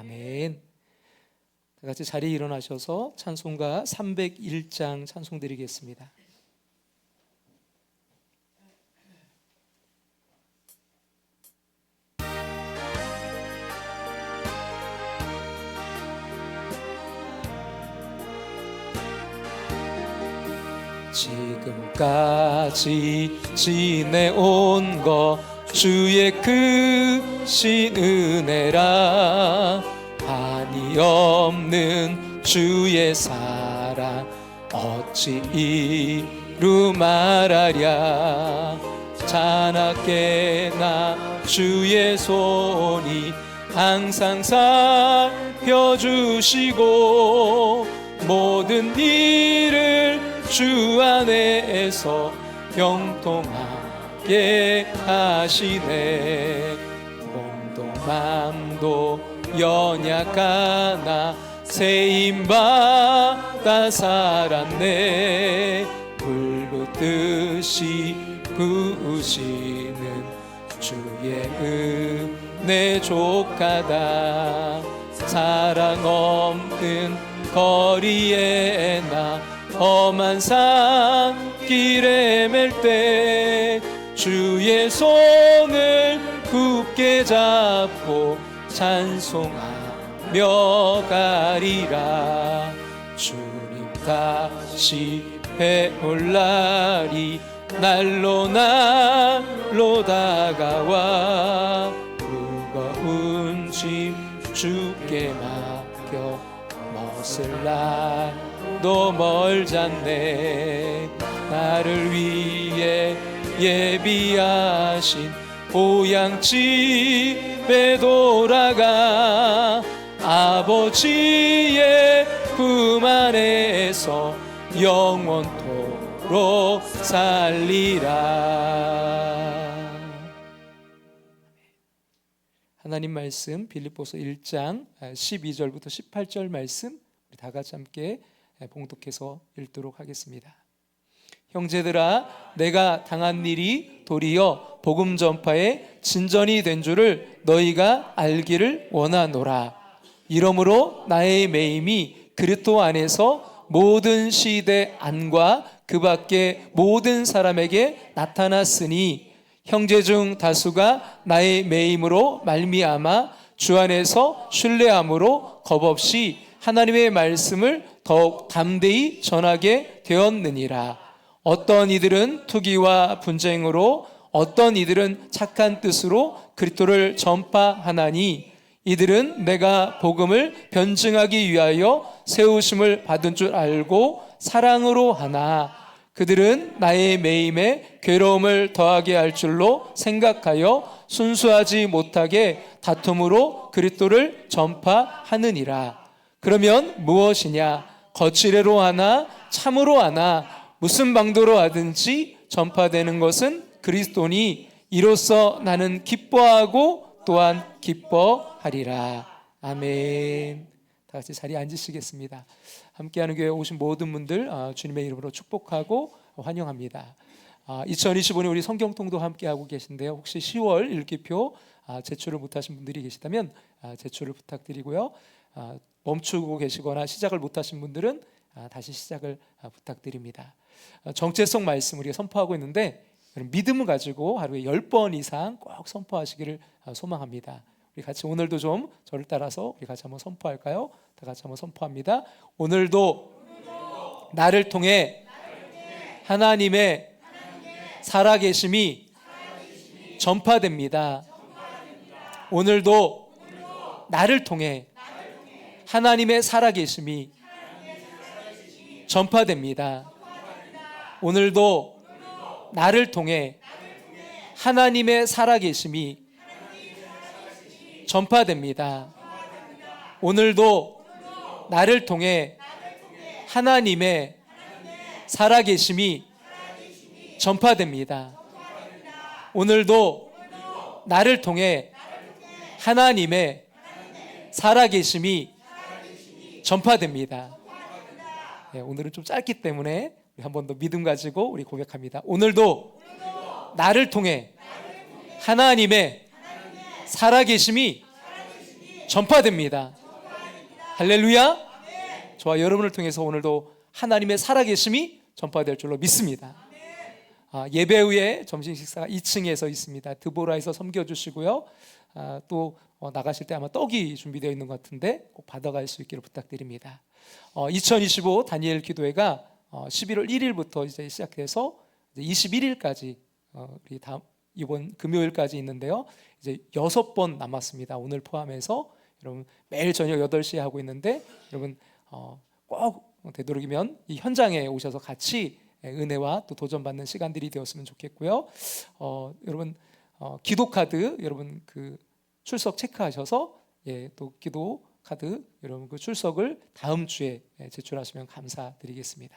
아멘. 다 같이 자리에 일어나셔서 찬송가 301장 찬송 드리겠습니다. 지금까지 지내온 것 주의 크신 은혜라, 한이 없는 주의 사랑 어찌 이루 말하랴. 자나깨나 주의 손이 항상 살펴주시고, 모든 일을 주 안에서 형통하게 하시네. 몸도 맘도 연약하나 세임받아 살았네. 불붙듯이 부으시는 주의 은혜 족하다. 사랑 없는 거리에 나 험한 산길에 맬 때 주의 손을 굳게 잡고 찬송하며 가리라. 주님 다시 배올 날이 날로 날로 다가와, 무거운 짐 주께 맡겨 멋을 날도 멀잖네. 나를 위해 예비하신 보양집에 돌아가 아버지의 품 안에서 영원토록 살리라. 하나님 말씀 빌립보서 1장 12절부터 18절 말씀 우리 다 같이 함께 봉독해서 읽도록 하겠습니다. 형제들아, 내가 당한 일이 도리어 복음 전파의 진전이 된 줄을 너희가 알기를 원하노라. 이러므로 나의 매임이 그리스도 안에서 모든 시대 안과 그 밖에 모든 사람에게 나타났으니, 형제 중 다수가 나의 매임으로 말미암아 주 안에서 신뢰함으로 겁없이 하나님의 말씀을 더욱 담대히 전하게 되었느니라. 어떤 이들은 투기와 분쟁으로, 어떤 이들은 착한 뜻으로 그리스도를 전파하나니, 이들은 내가 복음을 변증하기 위하여 세우심을 받은 줄 알고 사랑으로 하나, 그들은 나의 매임에 괴로움을 더하게 할 줄로 생각하여 순수하지 못하게 다툼으로 그리스도를 전파하느니라. 그러면 무엇이냐? 거칠애로 하나 참으로 하나 무슨 방도로 하든지 전파되는 것은 그리스도니, 이로써 나는 기뻐하고 또한 기뻐하리라. 아멘. 다 같이 자리에 앉으시겠습니다. 함께하는 교회에 오신 모든 분들 주님의 이름으로 축복하고 환영합니다. 2025년 우리 성경통도 함께하고 계신데요, 혹시 10월 일기표 제출을 못하신 분들이 계시다면 제출을 부탁드리고요, 멈추고 계시거나 시작을 못하신 분들은 다시 시작을 부탁드립니다. 정체성 말씀 우리가 선포하고 있는데, 믿음을 가지고 하루에 10번 이상 꼭 선포하시기를 소망합니다. 우리 같이 오늘도 좀 저를 따라서 우리 같이 한번 선포할까요? 다 같이 한번 선포합니다. 오늘도 나를 통해 하나님의 살아계심이 전파됩니다. 오늘도 나를 통해 하나님의 살아계심이 전파됩니다. 오늘도 나를 통해 하나님의 살아계심이 전파됩니다. 오늘도 나를 통해 하나님의 살아계심이 전파됩니다. 오늘도 나를 통해 하나님의 살아계심이 전파됩니다. 네, 오늘은 좀 짧기 때문에 한 번 더 믿음 가지고 우리 고백합니다. 오늘도 나를 통해 하나님의 살아계심이 전파됩니다. 할렐루야. 저와 여러분을 통해서 오늘도 하나님의 살아계심이 전파될 줄로 믿습니다. 예배 후에 점심 식사가 2층에서 있습니다. 드보라에서 섬겨주시고요. 또 나가실 때 아마 떡이 준비되어 있는 것 같은데 꼭 받아갈 수 있기를 부탁드립니다. 2025 다니엘 기도회가 11월 1일부터 이제 시작돼서 이제 21일까지 우리 다음 이번 금요일까지 있는데요. 이제 6번 남았습니다. 오늘 포함해서 여러분 매일 저녁 8시에 하고 있는데 여러분 꼭 되도록이면 이 현장에 오셔서 같이 은혜와 또 도전받는 시간들이 되었으면 좋겠고요. 여러분 기도 카드 여러분 그 출석 체크하셔서 또 기도 카드 여러분 그 출석을 다음 주에 제출하시면 감사드리겠습니다.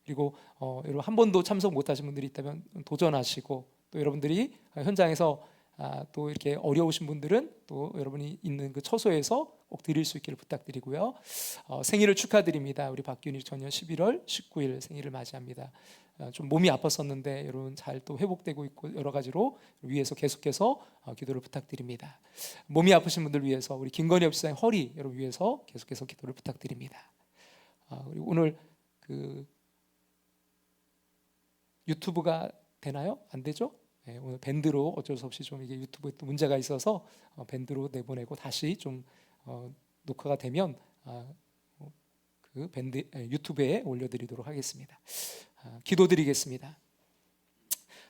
그리고 여러분 한 번도 참석 못하신 분들이 있다면 도전하시고 또 여러분들이 현장에서 또 이렇게 어려우신 분들은 또 여러분이 있는 그 처소에서 꼭 드릴 수 있기를 부탁드리고요. 생일을 축하드립니다. 우리 박균희 전년 11월 19일 생일을 맞이합니다. 좀 몸이 아팠었는데 여러분 잘 또 회복되고 있고 여러 가지로 위해서 계속해서 기도를 부탁드립니다. 몸이 아프신 분들 위해서 우리 김건희 집사님 허리 여러분 위해서 계속해서 기도를 부탁드립니다. 그리고 오늘 그 유튜브가 되나요? 안 되죠? 네, 오늘 밴드로 어쩔 수 없이 좀 이게 유튜브에 또 문제가 있어서 밴드로 내보내고 다시 좀 녹화가 되면 그 밴드 유튜브에 올려드리도록 하겠습니다. 기도드리겠습니다.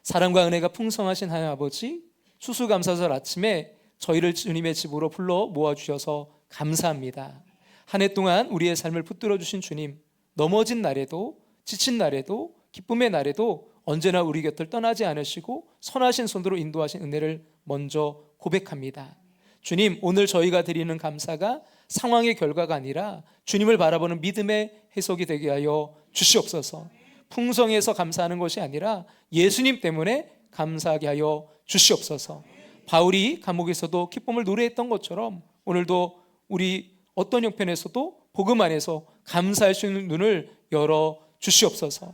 사랑과 은혜가 풍성하신 하나님 아버지, 추수감사절 아침에 저희를 주님의 집으로 불러 모아주셔서 감사합니다. 한 해 동안 우리의 삶을 붙들어 주신 주님, 넘어진 날에도 지친 날에도 기쁨의 날에도 언제나 우리 곁을 떠나지 않으시고 선하신 손으로 인도하신 은혜를 먼저 고백합니다. 주님, 오늘 저희가 드리는 감사가 상황의 결과가 아니라 주님을 바라보는 믿음의 해석이 되게 하여 주시옵소서. 풍성해서 감사하는 것이 아니라 예수님 때문에 감사하게 하여 주시옵소서. 바울이 감옥에서도 기쁨을 노래했던 것처럼 오늘도 우리 어떤 형편에서도 복음 안에서 감사할 수 있는 눈을 열어 주시옵소서.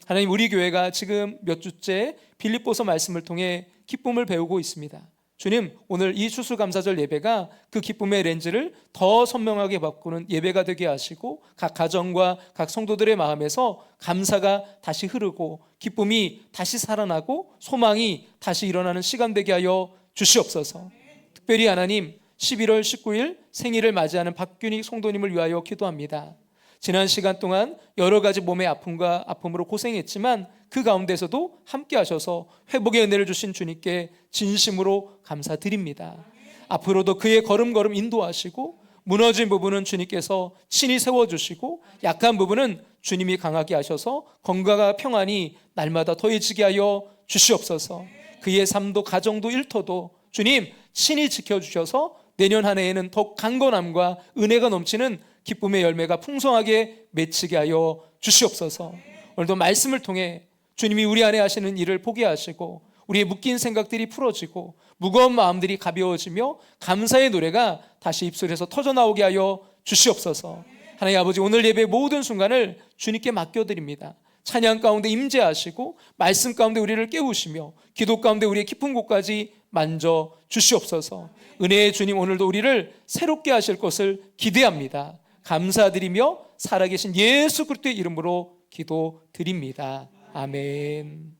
하나님, 우리 교회가 지금 몇 주째 빌립보서 말씀을 통해 기쁨을 배우고 있습니다. 주님, 오늘 이 추수감사절 예배가 그 기쁨의 렌즈를 더 선명하게 바꾸는 예배가 되게 하시고 각 가정과 각 성도들의 마음에서 감사가 다시 흐르고 기쁨이 다시 살아나고 소망이 다시 일어나는 시간 되게 하여 주시옵소서. 특별히 하나님, 11월 19일 생일을 맞이하는 박균희 성도님을 위하여 기도합니다. 지난 시간 동안 여러 가지 몸의 아픔으로 고생했지만 그 가운데서도 함께 하셔서 회복의 은혜를 주신 주님께 진심으로 감사드립니다. 앞으로도 그의 걸음걸음 인도하시고 무너진 부분은 주님께서 친히 세워주시고 약한 부분은 주님이 강하게 하셔서 건강과 평안이 날마다 더해지게 하여 주시옵소서. 그의 삶도 가정도 일터도 주님 친히 지켜주셔서 내년 한 해에는 더욱 강건함과 은혜가 넘치는 기쁨의 열매가 풍성하게 맺히게 하여 주시옵소서. 오늘도 말씀을 통해 주님이 우리 안에 하시는 일을 보게 하시고 우리의 묶인 생각들이 풀어지고 무거운 마음들이 가벼워지며 감사의 노래가 다시 입술에서 터져나오게 하여 주시옵소서. 하나님 아버지, 오늘 예배의 모든 순간을 주님께 맡겨드립니다. 찬양 가운데 임재하시고 말씀 가운데 우리를 깨우시며 기도 가운데 우리의 깊은 곳까지 만져 주시옵소서. 은혜의 주님, 오늘도 우리를 새롭게 하실 것을 기대합니다. 감사드리며 살아계신 예수 그리스도의 이름으로 기도드립니다. 아멘.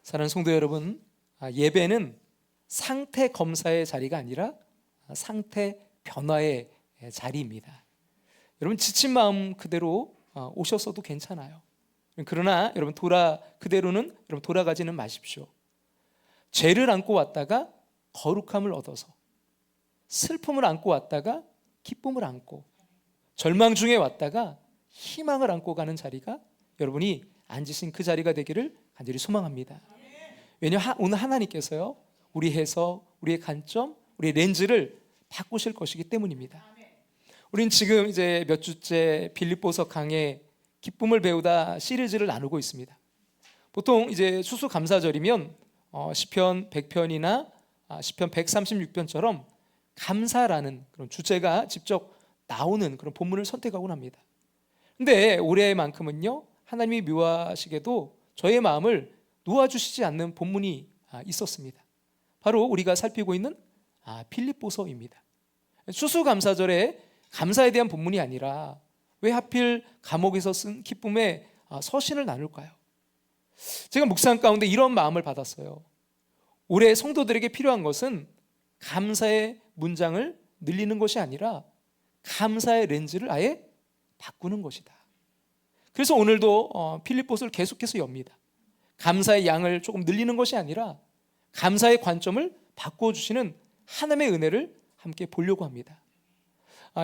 사랑하는 성도 여러분, 예배는 상태 검사의 자리가 아니라 상태 변화의 자리입니다. 여러분 지친 마음 그대로 오셨어도 괜찮아요. 그러나 여러분 그대로는 여러분 돌아가지는 마십시오. 죄를 안고 왔다가 거룩함을 얻어서, 슬픔을 안고 왔다가 기쁨을 안고, 절망 중에 왔다가 희망을 안고 가는 자리가 여러분이 앉으신 그 자리가 되기를 간절히 소망합니다. 왜냐하면 오늘 하나님께서요, 우리 해석, 우리의 관점, 우리의 렌즈를 바꾸실 것이기 때문입니다. 우린 지금 이제 몇 주째 빌립보서 강의 기쁨을 배우다 시리즈를 나누고 있습니다. 보통 이제 추수감사절이면 시편 100편이나 시편 136편처럼 감사라는 그런 주제가 직접 나오는 그런 본문을 선택하곤 합니다. 근데 올해만큼은요, 하나님이 묘하시게도 저의 마음을 놓아주시지 않는 본문이 있었습니다. 바로 우리가 살피고 있는 빌립보서입니다. 추수감사절에 감사에 대한 본문이 아니라 왜 하필 감옥에서 쓴 기쁨의 서신을 나눌까요? 제가 묵상 가운데 이런 마음을 받았어요. 올해 성도들에게 필요한 것은 감사의 문장을 늘리는 것이 아니라 감사의 렌즈를 아예 바꾸는 것이다. 그래서 오늘도 필립보서를 계속해서 엽니다. 감사의 양을 조금 늘리는 것이 아니라 감사의 관점을 바꿔주시는 하나님의 은혜를 함께 보려고 합니다.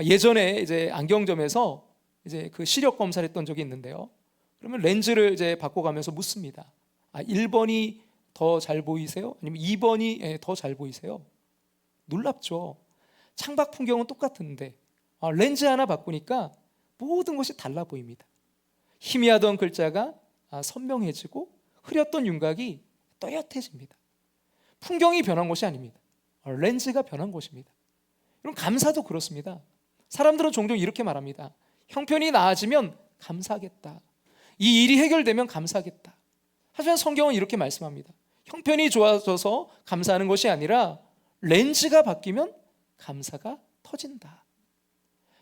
예전에 이제 안경점에서 이제 그 시력 검사를 했던 적이 있는데요. 그러면 렌즈를 이제 바꿔가면서 묻습니다. 1번이 더 잘 보이세요? 아니면 2번이 더 잘 보이세요? 놀랍죠. 창밖 풍경은 똑같은데 렌즈 하나 바꾸니까 모든 것이 달라 보입니다. 희미하던 글자가 선명해지고 흐렸던 윤곽이 또렷해집니다. 풍경이 변한 것이 아닙니다. 렌즈가 변한 것입니다. 여러분, 감사도 그렇습니다. 사람들은 종종 이렇게 말합니다. 형편이 나아지면 감사하겠다. 이 일이 해결되면 감사하겠다. 하지만 성경은 이렇게 말씀합니다. 형편이 좋아져서 감사하는 것이 아니라 렌즈가 바뀌면 감사가 터진다.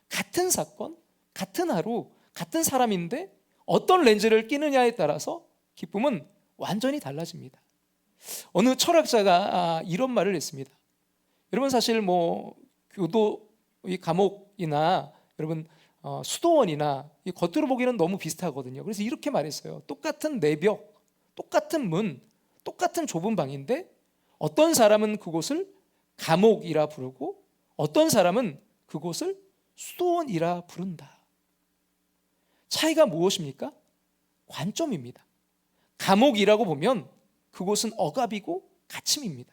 같은 사건, 같은 하루, 같은 사람인데 어떤 렌즈를 끼느냐에 따라서 기쁨은 완전히 달라집니다. 어느 철학자가 이런 말을 했습니다. 여러분, 사실 교도 감옥이나 여러분 수도원이나 겉으로 보기에는 너무 비슷하거든요. 그래서 이렇게 말했어요. 똑같은 내벽, 똑같은 문, 똑같은 좁은 방인데 어떤 사람은 그곳을 감옥이라 부르고 어떤 사람은 그곳을 수도원이라 부른다. 차이가 무엇입니까? 관점입니다. 감옥이라고 보면 그곳은 억압이고 갇힘입니다.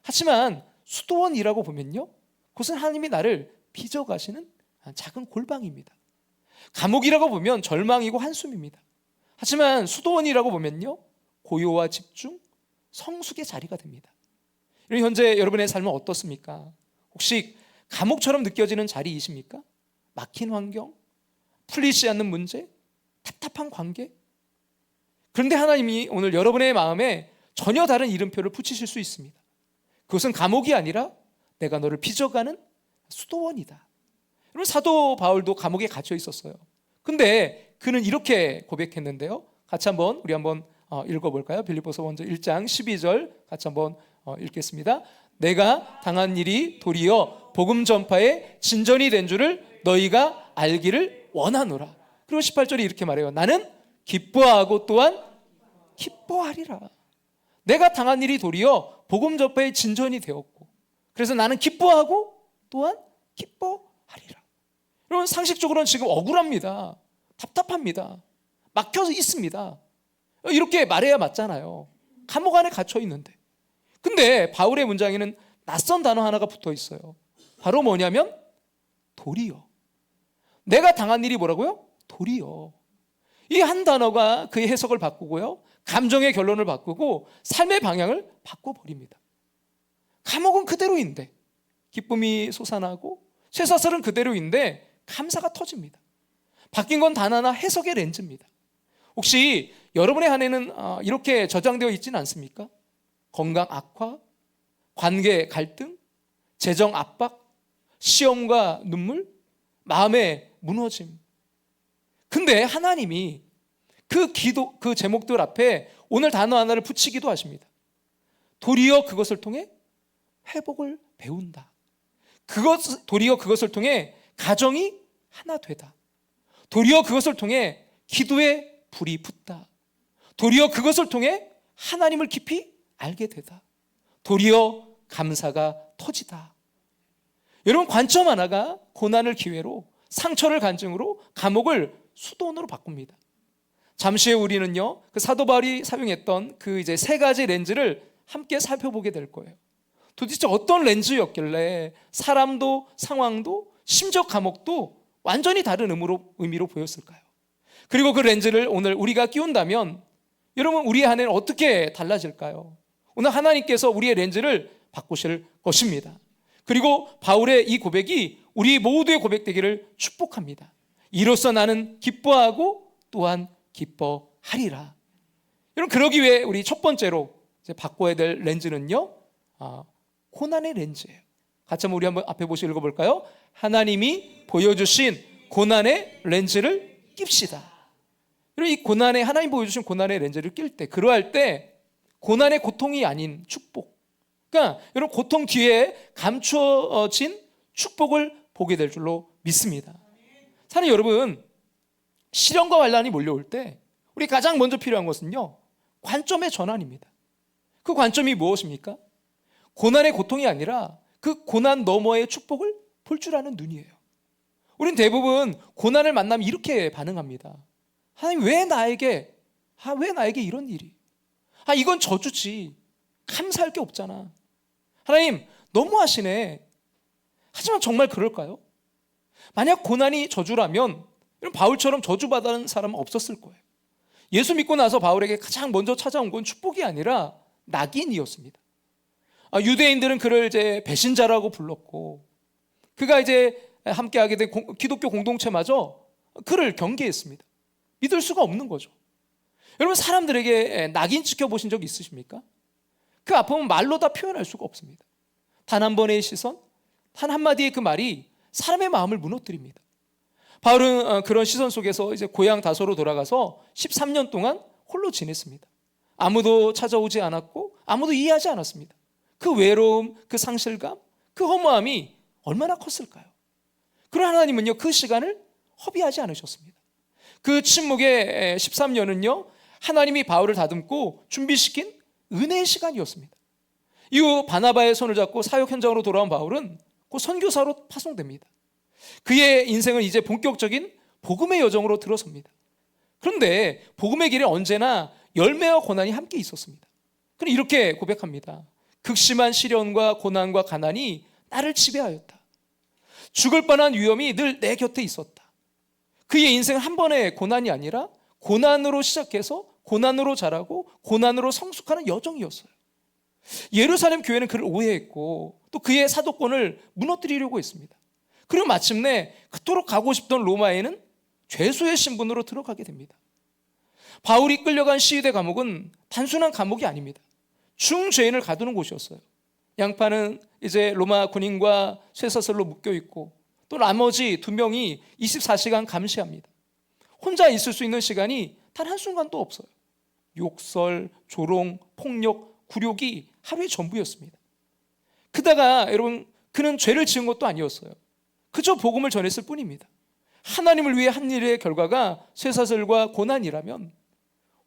하지만 수도원이라고 보면요, 그것은 하나님이 나를 빚어가시는 작은 골방입니다. 감옥이라고 보면 절망이고 한숨입니다. 하지만 수도원이라고 보면요, 고요와 집중, 성숙의 자리가 됩니다. 현재 여러분의 삶은 어떻습니까? 혹시 감옥처럼 느껴지는 자리이십니까? 막힌 환경, 풀리지 않는 문제, 답답한 관계. 그런데 하나님이 오늘 여러분의 마음에 전혀 다른 이름표를 붙이실 수 있습니다. 그것은 감옥이 아니라 내가 너를 빚어가는 수도원이다. 여러분, 사도 바울도 감옥에 갇혀 있었어요. 근데 그는 이렇게 고백했는데요. 같이 우리 한번 읽어볼까요? 빌립보서 먼저 1장 12절 같이 한번 읽겠습니다. 내가 당한 일이 도리어 복음 전파의 진전이 된 줄을 너희가 알기를 원하노라. 그리고 18절에 이렇게 말해요. 나는 기뻐하고 또한 기뻐하리라. 내가 당한 일이 도리어 복음 전파의 진전이 되었고, 그래서 나는 기뻐하고 또한 기뻐하리라. 여러분, 상식적으로는 지금 억울합니다. 답답합니다. 막혀서 있습니다. 이렇게 말해야 맞잖아요. 감옥 안에 갇혀 있는데. 근데 바울의 문장에는 낯선 단어 하나가 붙어 있어요. 바로 뭐냐면 도리어. 내가 당한 일이 뭐라고요? 도리어. 이 한 단어가 그의 해석을 바꾸고요, 감정의 결론을 바꾸고 삶의 방향을 바꿔버립니다. 감옥은 그대로인데 기쁨이 솟아나고 쇠사슬은 그대로인데 감사가 터집니다. 바뀐 건 단 하나, 해석의 렌즈입니다. 혹시 여러분의 한 해는 이렇게 저장되어 있지는 않습니까? 건강 악화, 관계 갈등, 재정 압박, 시험과 눈물, 마음의 무너짐. 근데 하나님이 그 제목들 앞에 오늘 단어 하나를 붙이기도 하십니다. 도리어 그것을 통해 회복을 배운다. 도리어 그것을 통해 가정이 하나 되다. 도리어 그것을 통해 기도에 불이 붙다. 도리어 그것을 통해 하나님을 깊이 알게 되다. 도리어 감사가 터지다. 여러분, 관점 하나가 고난을 기회로, 상처를 간증으로, 감옥을 수도원으로 바꿉니다. 잠시 후에 우리는요, 그 사도 바울이 사용했던 그 이제 세 가지 렌즈를 함께 살펴보게 될 거예요. 도대체 어떤 렌즈였길래 사람도 상황도 심지어 감옥도 완전히 다른 의미로 보였을까요? 그리고 그 렌즈를 오늘 우리가 끼운다면 여러분, 우리의 한 해는 어떻게 달라질까요? 오늘 하나님께서 우리의 렌즈를 바꾸실 것입니다. 그리고 바울의 이 고백이 우리 모두의 고백되기를 축복합니다. 이로써 나는 기뻐하고 또한 기뻐하리라. 여러분, 그러기 위해 우리 첫 번째로 이제 바꿔야 될 렌즈는요, 고난의 렌즈예요. 같이 한번 우리 한번 앞에 보시고 읽어볼까요? 하나님이 보여주신 고난의 렌즈를 낍시다. 여러분, 이 고난의, 하나님 보여주신 고난의 렌즈를 낄 때, 그러할 때 고난의 고통이 아닌 축복, 그러니까 여러분, 고통 뒤에 감추어진 축복을 보게 될 줄로 믿습니다. 사랑하는 여러분, 시련과 환난이 몰려올 때 우리 가장 먼저 필요한 것은요, 관점의 전환입니다. 그 관점이 무엇입니까? 고난의 고통이 아니라 그 고난 너머의 축복을 볼 줄 아는 눈이에요. 우린 대부분 고난을 만나면 이렇게 반응합니다. 하나님, 왜 나에게 이런 일이? 이건 저주지. 감사할 게 없잖아. 하나님, 너무하시네. 하지만 정말 그럴까요? 만약 고난이 저주라면 바울처럼 저주받는 사람은 없었을 거예요. 예수 믿고 나서 바울에게 가장 먼저 찾아온 건 축복이 아니라 낙인이었습니다. 유대인들은 그를 이제 배신자라고 불렀고, 그가 이제 함께하게 된 기독교 공동체마저 그를 경계했습니다. 믿을 수가 없는 거죠. 여러분, 사람들에게 낙인 찍혀보신 적 있으십니까? 그 아픔은 말로 다 표현할 수가 없습니다. 단 한 번의 시선, 단 한마디의 그 말이 사람의 마음을 무너뜨립니다. 바울은 그런 시선 속에서 이제 고향 다소로 돌아가서 13년 동안 홀로 지냈습니다. 아무도 찾아오지 않았고 아무도 이해하지 않았습니다. 그 외로움, 그 상실감, 그 허무함이 얼마나 컸을까요? 그러나 하나님은요, 그 시간을 허비하지 않으셨습니다. 그 침묵의 13년은요, 하나님이 바울을 다듬고 준비시킨 은혜의 시간이었습니다. 이후 바나바의 손을 잡고 사역 현장으로 돌아온 바울은 곧 선교사로 파송됩니다. 그의 인생은 이제 본격적인 복음의 여정으로 들어섭니다. 그런데 복음의 길에 언제나 열매와 고난이 함께 있었습니다. 그럼 이렇게 고백합니다. 극심한 시련과 고난과 가난이 나를 지배하였다. 죽을 뻔한 위험이 늘 내 곁에 있었다. 그의 인생은 한 번의 고난이 아니라 고난으로 시작해서 고난으로 자라고 고난으로 성숙하는 여정이었어요. 예루살렘 교회는 그를 오해했고 또 그의 사도권을 무너뜨리려고 했습니다. 그리고 마침내 그토록 가고 싶던 로마에는 죄수의 신분으로 들어가게 됩니다. 바울이 끌려간 시위대 감옥은 단순한 감옥이 아닙니다. 중죄인을 가두는 곳이었어요. 양파는 이제 로마 군인과 쇠사슬로 묶여 있고 또 나머지 2명이 24시간 감시합니다. 혼자 있을 수 있는 시간이 단 한순간도 없어요. 욕설, 조롱, 폭력, 굴욕이 하루의 전부였습니다. 그다가 여러분, 그는 죄를 지은 것도 아니었어요. 그저 복음을 전했을 뿐입니다. 하나님을 위해 한 일의 결과가 쇠사슬과 고난이라면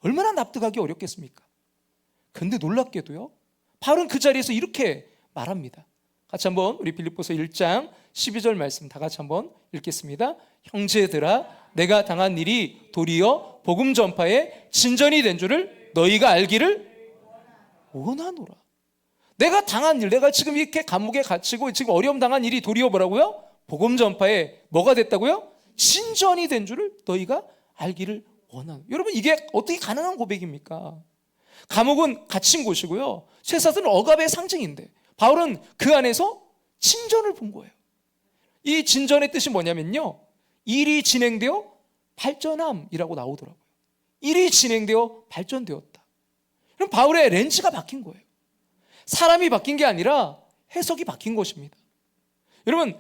얼마나 납득하기 어렵겠습니까? 그런데 놀랍게도요, 바울은 그 자리에서 이렇게 말합니다. 같이 한번 우리 빌립보서 1장 12절 말씀 다 같이 한번 읽겠습니다. 형제들아, 내가 당한 일이 도리어 복음 전파에 진전이 된 줄을 너희가 알기를 원하노라. 내가 당한 일, 내가 지금 이렇게 감옥에 갇히고 지금 어려움 당한 일이 도리어 뭐라고요? 복음 전파에 뭐가 됐다고요? 진전이 된 줄을 너희가 알기를 원하노라. 여러분, 이게 어떻게 가능한 고백입니까? 감옥은 갇힌 곳이고요, 쇠사슬은 억압의 상징인데 바울은 그 안에서 진전을 본 거예요. 이 진전의 뜻이 뭐냐면요, 일이 진행되어 발전함이라고 나오더라고요. 일이 진행되어 발전되었다. 그럼 바울의 렌즈가 바뀐 거예요. 사람이 바뀐 게 아니라 해석이 바뀐 것입니다. 여러분,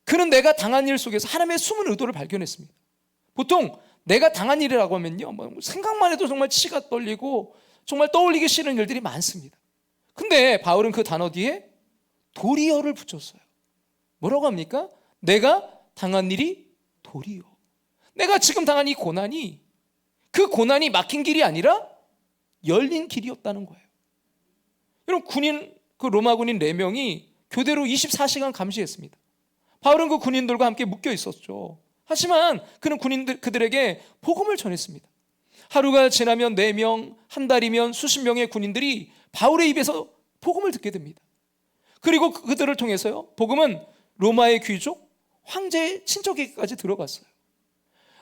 그는 내가 당한 일 속에서 하나님의 숨은 의도를 발견했습니다. 보통 내가 당한 일이라고 하면요, 생각만 해도 정말 치가 떨리고 정말 떠올리기 싫은 일들이 많습니다. 근데 바울은 그 단어 뒤에 도리어를 붙였어요. 뭐라고 합니까? 내가 당한 일이 도리어. 내가 지금 당한 이 고난이, 그 고난이 막힌 길이 아니라 열린 길이었다는 거예요. 여러분, 그 로마 군인 4명이 교대로 24시간 감시했습니다. 바울은 그 군인들과 함께 묶여 있었죠. 하지만 그는 그들에게 복음을 전했습니다. 하루가 지나면 4명, 한 달이면 수십 명의 군인들이 바울의 입에서 복음을 듣게 됩니다. 그리고 그들을 통해서요, 복음은 로마의 귀족, 황제의 친척에게까지 들어갔어요.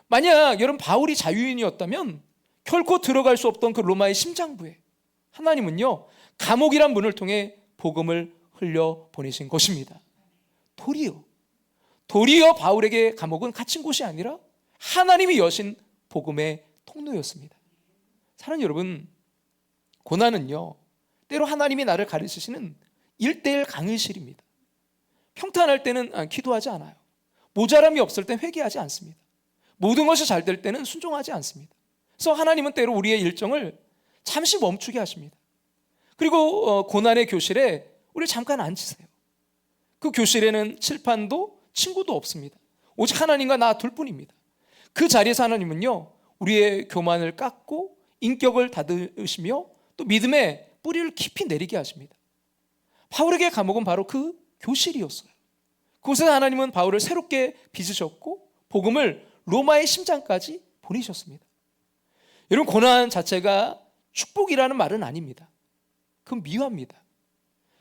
만약 여러분, 바울이 자유인이었다면 결코 들어갈 수 없던 그 로마의 심장부에 하나님은요, 감옥이란 문을 통해 복음을 흘려 보내신 것입니다. 도리어 바울에게 감옥은 갇힌 곳이 아니라 하나님이 여신 복음의 통로였습니다. 사랑하는 여러분, 고난은요, 때로 하나님이 나를 가르치시는 1:1 강의실입니다. 평탄할 때는 기도하지 않아요. 모자람이 없을 땐 회개하지 않습니다. 모든 것이 잘 될 때는 순종하지 않습니다. 그래서 하나님은 때로 우리의 일정을 잠시 멈추게 하십니다. 그리고 고난의 교실에 우리를 잠깐 앉히세요. 그 교실에는 칠판도 친구도 없습니다. 오직 하나님과 나 둘뿐입니다. 그 자리에서 하나님은요, 우리의 교만을 깎고 인격을 다듬으시며 또 믿음의 뿌리를 깊이 내리게 하십니다. 바울에게 감옥은 바로 그 교실이었어요. 그곳에서 하나님은 바울을 새롭게 빚으셨고 복음을 로마의 심장까지 보내셨습니다. 여러분, 고난 자체가 축복이라는 말은 아닙니다. 그건 미화입니다.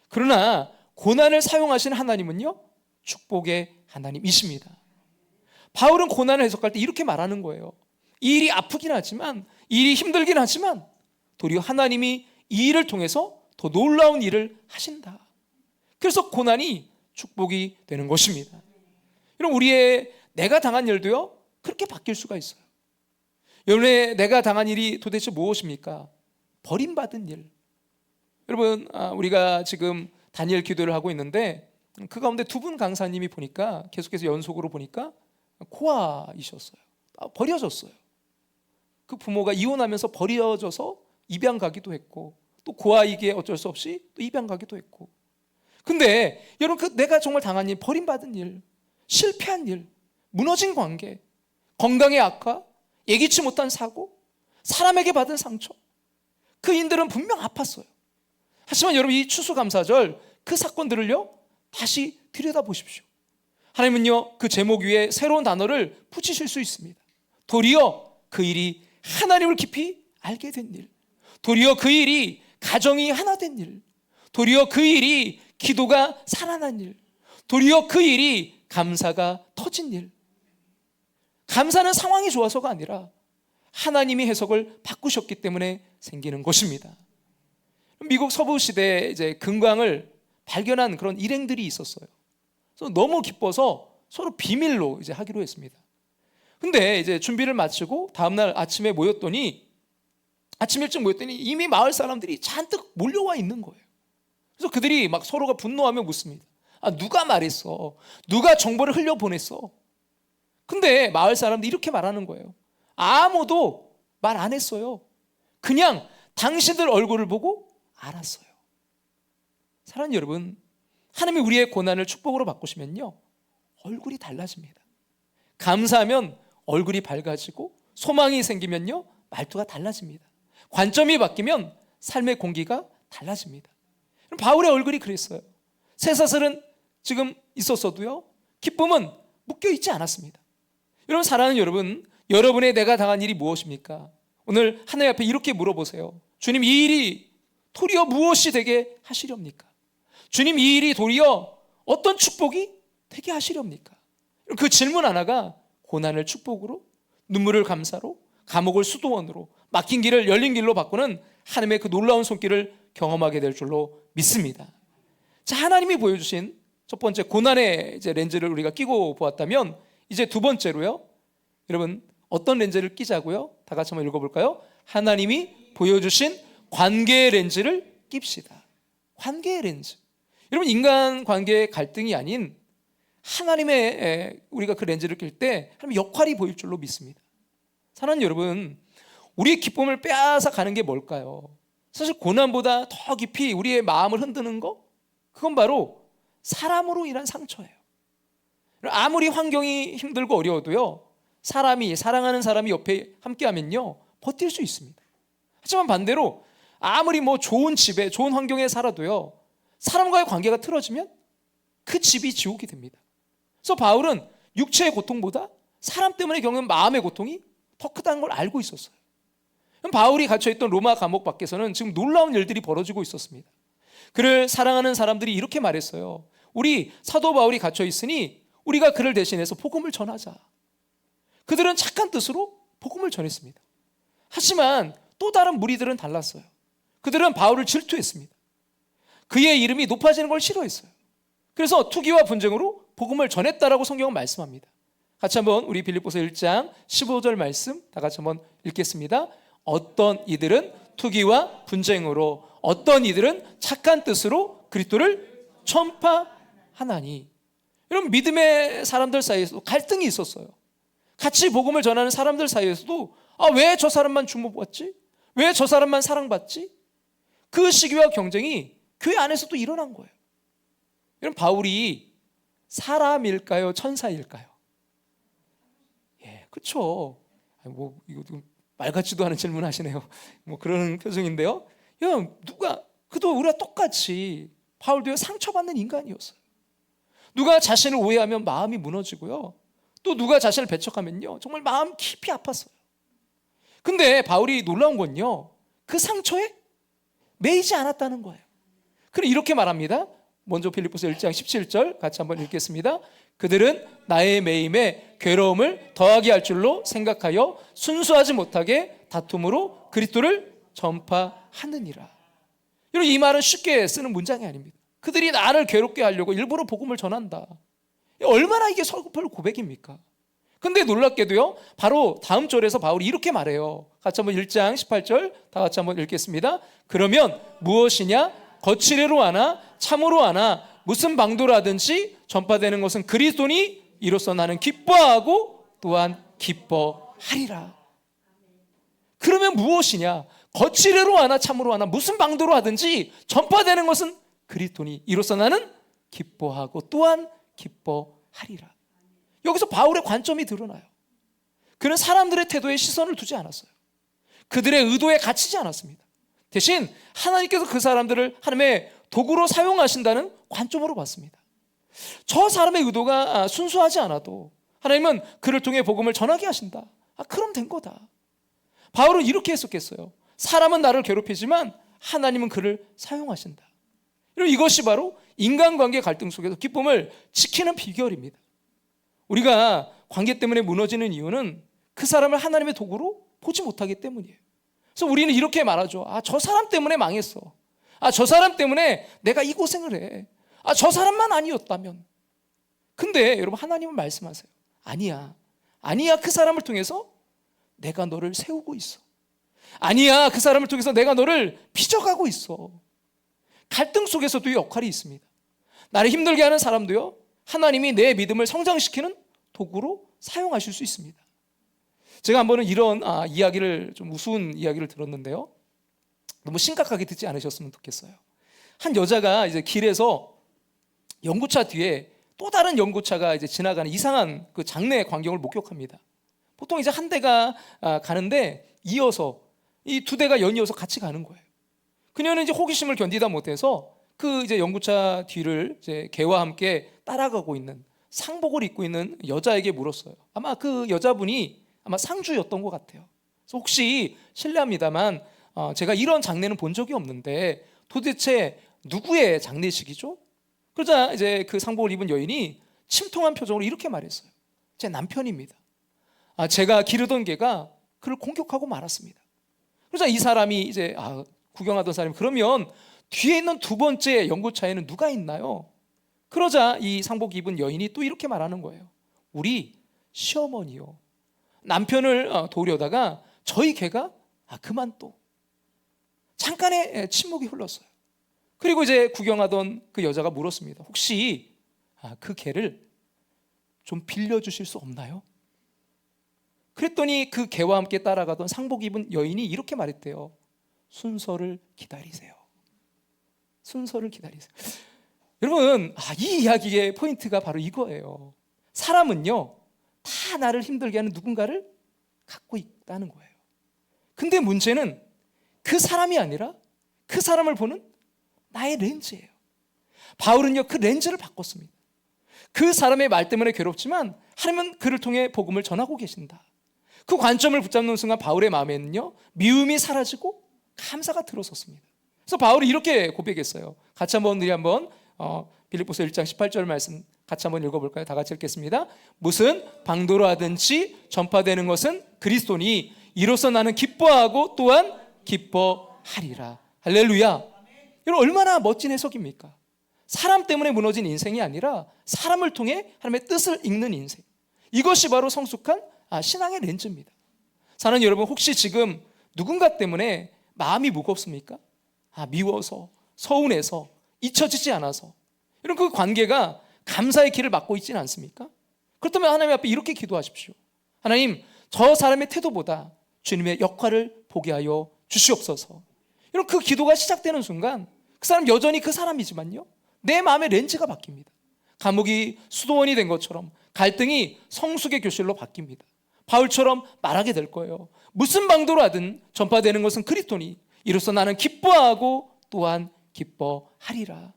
그러나 고난을 사용하신 하나님은요, 축복의 하나님이십니다. 바울은 고난을 해석할 때 이렇게 말하는 거예요. 이 일이 아프긴 하지만, 이 일이 힘들긴 하지만 도리어 하나님이 이 일을 통해서 더 놀라운 일을 하신다. 그래서 고난이 축복이 되는 것입니다. 여러분, 우리의 내가 당한 일도요, 그렇게 바뀔 수가 있어요. 여러분의 내가 당한 일이 도대체 무엇입니까? 버림받은 일. 여러분, 우리가 지금 다니엘 기도를 하고 있는데 그 가운데 두 분 강사님이 보니까 계속해서 연속으로 보니까 고아이셨어요. 버려졌어요. 그 부모가 이혼하면서 버려져서 입양 가기도 했고, 또 고아이기에 어쩔 수 없이 또 입양 가기도 했고. 근데 여러분, 그 내가 정말 당한 일, 버림받은 일, 실패한 일, 무너진 관계, 건강의 악화, 예기치 못한 사고, 사람에게 받은 상처, 그 인들은 분명 아팠어요. 하지만 여러분, 이 추수감사절 그 사건들을요, 다시 들여다보십시오. 하나님은요, 그 제목 위에 새로운 단어를 붙이실 수 있습니다. 도리어 그 일이 하나님을 깊이 알게 된 일, 도리어 그 일이 가정이 하나 된 일, 도리어 그 일이 기도가 살아난 일, 도리어 그 일이 감사가 터진 일. 감사는 상황이 좋아서가 아니라 하나님이 해석을 바꾸셨기 때문에 생기는 것입니다. 미국 서부 시대에 이제 금광을 발견한 그런 일행들이 있었어요. 그래서 너무 기뻐서 서로 비밀로 이제 하기로 했습니다. 근데 이제 준비를 마치고 다음날 아침 일찍 모였더니 이미 마을 사람들이 잔뜩 몰려와 있는 거예요. 그래서 그들이 막 서로가 분노하며 묻습니다. 누가 말했어? 누가 정보를 흘려보냈어? 근데 마을 사람들이 이렇게 말하는 거예요. 아무도 말 안 했어요. 그냥 당신들 얼굴을 보고 알았어요. 사랑하는 여러분, 하나님이 우리의 고난을 축복으로 바꾸시면요, 얼굴이 달라집니다. 감사하면 얼굴이 밝아지고, 소망이 생기면요, 말투가 달라집니다. 관점이 바뀌면 삶의 공기가 달라집니다. 바울의 얼굴이 그랬어요. 쇠사슬은 지금 있었어도요, 기쁨은 묶여있지 않았습니다. 여러분, 사랑하는 여러분, 여러분의 내가 당한 일이 무엇입니까? 오늘 하나님 앞에 이렇게 물어보세요. 주님, 이 일이 도리어 무엇이 되게 하시렵니까? 주님, 이 일이 도리어 어떤 축복이 되게 하시렵니까? 그 질문 하나가 고난을 축복으로, 눈물을 감사로, 감옥을 수도원으로, 막힌 길을 열린 길로 바꾸는 하나님의 그 놀라운 손길을 경험하게 될 줄로 믿습니다. 자, 하나님이 보여주신 첫 번째 고난의 이제 렌즈를 우리가 끼고 보았다면, 이제 두 번째로요, 여러분 어떤 렌즈를 끼자고요? 다 같이 한번 읽어볼까요? 하나님이 보여주신 관계의 렌즈를 낍시다. 관계의 렌즈. 여러분, 인간관계의 갈등이 아닌 하나님의, 우리가 그 렌즈를 낄 때 하나님의 역할이 보일 줄로 믿습니다. 사랑하는 여러분, 우리의 기쁨을 빼앗아 가는 게 뭘까요? 사실 고난보다 더 깊이 우리의 마음을 흔드는 거, 그건 바로 사람으로 인한 상처예요. 아무리 환경이 힘들고 어려워도요, 사랑하는 사람이 옆에 함께하면요, 버틸 수 있습니다. 하지만 반대로 아무리 좋은 집에, 좋은 환경에 살아도요, 사람과의 관계가 틀어지면 그 집이 지옥이 됩니다. 그래서 바울은 육체의 고통보다 사람 때문에 겪는 마음의 고통이 더 크다는 걸 알고 있었어요. 바울이 갇혀있던 로마 감옥 밖에서는 지금 놀라운 일들이 벌어지고 있었습니다. 그를 사랑하는 사람들이 이렇게 말했어요. 우리 사도 바울이 갇혀있으니 우리가 그를 대신해서 복음을 전하자. 그들은 착한 뜻으로 복음을 전했습니다. 하지만 또 다른 무리들은 달랐어요. 그들은 바울을 질투했습니다. 그의 이름이 높아지는 걸 싫어했어요. 그래서 투기와 분쟁으로 복음을 전했다라고 성경은 말씀합니다. 같이 한번 우리 빌립보서 1장 15절 말씀 다 같이 한번 읽겠습니다. 어떤 이들은 투기와 분쟁으로, 어떤 이들은 착한 뜻으로 그리스도를 전파하나니. 이런 믿음의 사람들 사이에서도 갈등이 있었어요. 같이 복음을 전하는 사람들 사이에서도 왜 저 사람만 주목받지? 왜 저 사람만 사랑받지? 그 시기와 경쟁이 교회 안에서도 일어난 거예요. 여러분, 바울이 사람일까요? 천사일까요? 예, 그렇죠. 뭐 이거 말 같지도 않은 질문 하시네요. 뭐 그런 표정인데요. 그도 우리가 똑같이 바울도 상처받는 인간이었어요. 누가 자신을 오해하면 마음이 무너지고요. 또 누가 자신을 배척하면요, 정말 마음 깊이 아팠어요. 근데 바울이 놀라운 건요, 그 상처에 매이지 않았다는 거예요. 그럼 이렇게 말합니다. 먼저 빌립보서 1장 17절 같이 한번 읽겠습니다. 그들은 나의 매임에 괴로움을 더하게 할 줄로 생각하여 순수하지 못하게 다툼으로 그리스도를 전파하느니라. 여러분, 이 말은 쉽게 쓰는 문장이 아닙니다. 그들이 나를 괴롭게 하려고 일부러 복음을 전한다. 얼마나 이게 서글픈 고백입니까? 근데 놀랍게도요, 바로 다음 절에서 바울이 이렇게 말해요. 같이 한번 1장 18절 다 같이 한번 읽겠습니다. 그러면 무엇이냐? 거칠애로 하나 참으로 하나 무슨 방도로 하든지 전파되는 것은 그리스도니 이로써 나는 기뻐하고 또한 기뻐하리라. 그러면 무엇이냐? 거칠애로 하나 참으로 하나 무슨 방도로 하든지 전파되는 것은 그리스도니 이로써 나는 기뻐하고 또한 기뻐하리라. 여기서 바울의 관점이 드러나요. 그는 사람들의 태도에 시선을 두지 않았어요. 그들의 의도에 갇히지 않았습니다. 대신 하나님께서 그 사람들을 하나님의 도구로 사용하신다는 관점으로 봤습니다. 저 사람의 의도가 순수하지 않아도 하나님은 그를 통해 복음을 전하게 하신다. 그럼 된 거다. 바울은 이렇게 했었겠어요. 사람은 나를 괴롭히지만 하나님은 그를 사용하신다. 이것이 바로 인간관계 갈등 속에서 기쁨을 지키는 비결입니다. 우리가 관계 때문에 무너지는 이유는 그 사람을 하나님의 도구로 보지 못하기 때문이에요. 그래서 우리는 이렇게 말하죠. 저 사람 때문에 망했어. 저 사람 때문에 내가 이 고생을 해. 저 사람만 아니었다면. 근데 여러분, 하나님은 말씀하세요. 아니야. 그 사람을 통해서 내가 너를 세우고 있어. 아니야, 그 사람을 통해서 내가 너를 빚어가고 있어. 갈등 속에서도 역할이 있습니다. 나를 힘들게 하는 사람도요, 하나님이 내 믿음을 성장시키는 도구로 사용하실 수 있습니다. 제가 한 번은 이런 이야기를, 좀 우스운 이야기를 들었는데요, 너무 심각하게 듣지 않으셨으면 좋겠어요. 한 여자가 이제 길에서 연구차 뒤에 또 다른 연구차가 이제 지나가는 이상한 그 장내 광경을 목격합니다. 보통 이제 한 대가 가는데 이어서 이 두 대가 연이어서 같이 가는 거예요. 그녀는 이제 호기심을 견디다 못해서 그 이제 연구차 뒤를 이제 개와 함께 따라가고 있는 상복을 입고 있는 여자에게 물었어요. 아마 그 여자분이 상주였던 것 같아요. 그래서 혹시 실례합니다만 제가 이런 장례는 본 적이 없는데 도대체 누구의 장례식이죠? 그러자 이제 그 상복을 입은 여인이 침통한 표정으로 이렇게 말했어요. 제 남편입니다. 제가 기르던 개가 그를 공격하고 말았습니다. 그러자 이 사람이 이제 구경하던 사람이, 그러면 뒤에 있는 두 번째 연구차에는 누가 있나요? 그러자 이 상복 입은 여인이 또 이렇게 말하는 거예요. 우리 시어머니요. 남편을 도우려다가 저희 개가 그만 또. 잠깐의 침묵이 흘렀어요. 그리고 이제 구경하던 그 여자가 물었습니다. 혹시 그 개를 좀 빌려주실 수 없나요? 그랬더니 그 개와 함께 따라가던 상복 입은 여인이 이렇게 말했대요. 순서를 기다리세요. 순서를 기다리세요. 여러분, 이 이야기의 포인트가 바로 이거예요. 사람은요, 다 나를 힘들게 하는 누군가를 갖고 있다는 거예요. 근데 문제는 그 사람이 아니라 그 사람을 보는 나의 렌즈예요. 바울은요, 그 렌즈를 바꿨습니다. 그 사람의 말 때문에 괴롭지만 하나님은 그를 통해 복음을 전하고 계신다. 그 관점을 붙잡는 순간 바울의 마음에는요, 미움이 사라지고 감사가 들어섰습니다. 그래서 바울이 이렇게 고백했어요. 같이 우리 한번 빌립보서 1장 18절 말씀 같이 한번 읽어볼까요? 다 같이 읽겠습니다. 무슨 방도로 하든지 전파되는 것은 그리스도니 이로써 나는 기뻐하고 또한 기뻐하리라. 할렐루야. 여러분 얼마나 멋진 해석입니까? 사람 때문에 무너진 인생이 아니라 사람을 통해 하나님의 뜻을 읽는 인생. 이것이 바로 성숙한 신앙의 렌즈입니다. 사는 여러분, 혹시 지금 누군가 때문에 마음이 무겁습니까? 미워서, 서운해서, 잊혀지지 않아서, 이런 그 관계가 감사의 길을 막고 있지는 않습니까? 그렇다면 하나님 앞에 이렇게 기도하십시오. 하나님, 저 사람의 태도보다 주님의 역할을 보게 하여 주시옵소서. 이런 그 기도가 시작되는 순간 그 사람 여전히 그 사람이지만요, 내 마음의 렌즈가 바뀝니다. 감옥이 수도원이 된 것처럼 갈등이 성숙의 교실로 바뀝니다. 바울처럼 말하게 될 거예요. 무슨 방도로 하든 전파되는 것은 그리스도니 이로써 나는 기뻐하고 또한 기뻐하리라.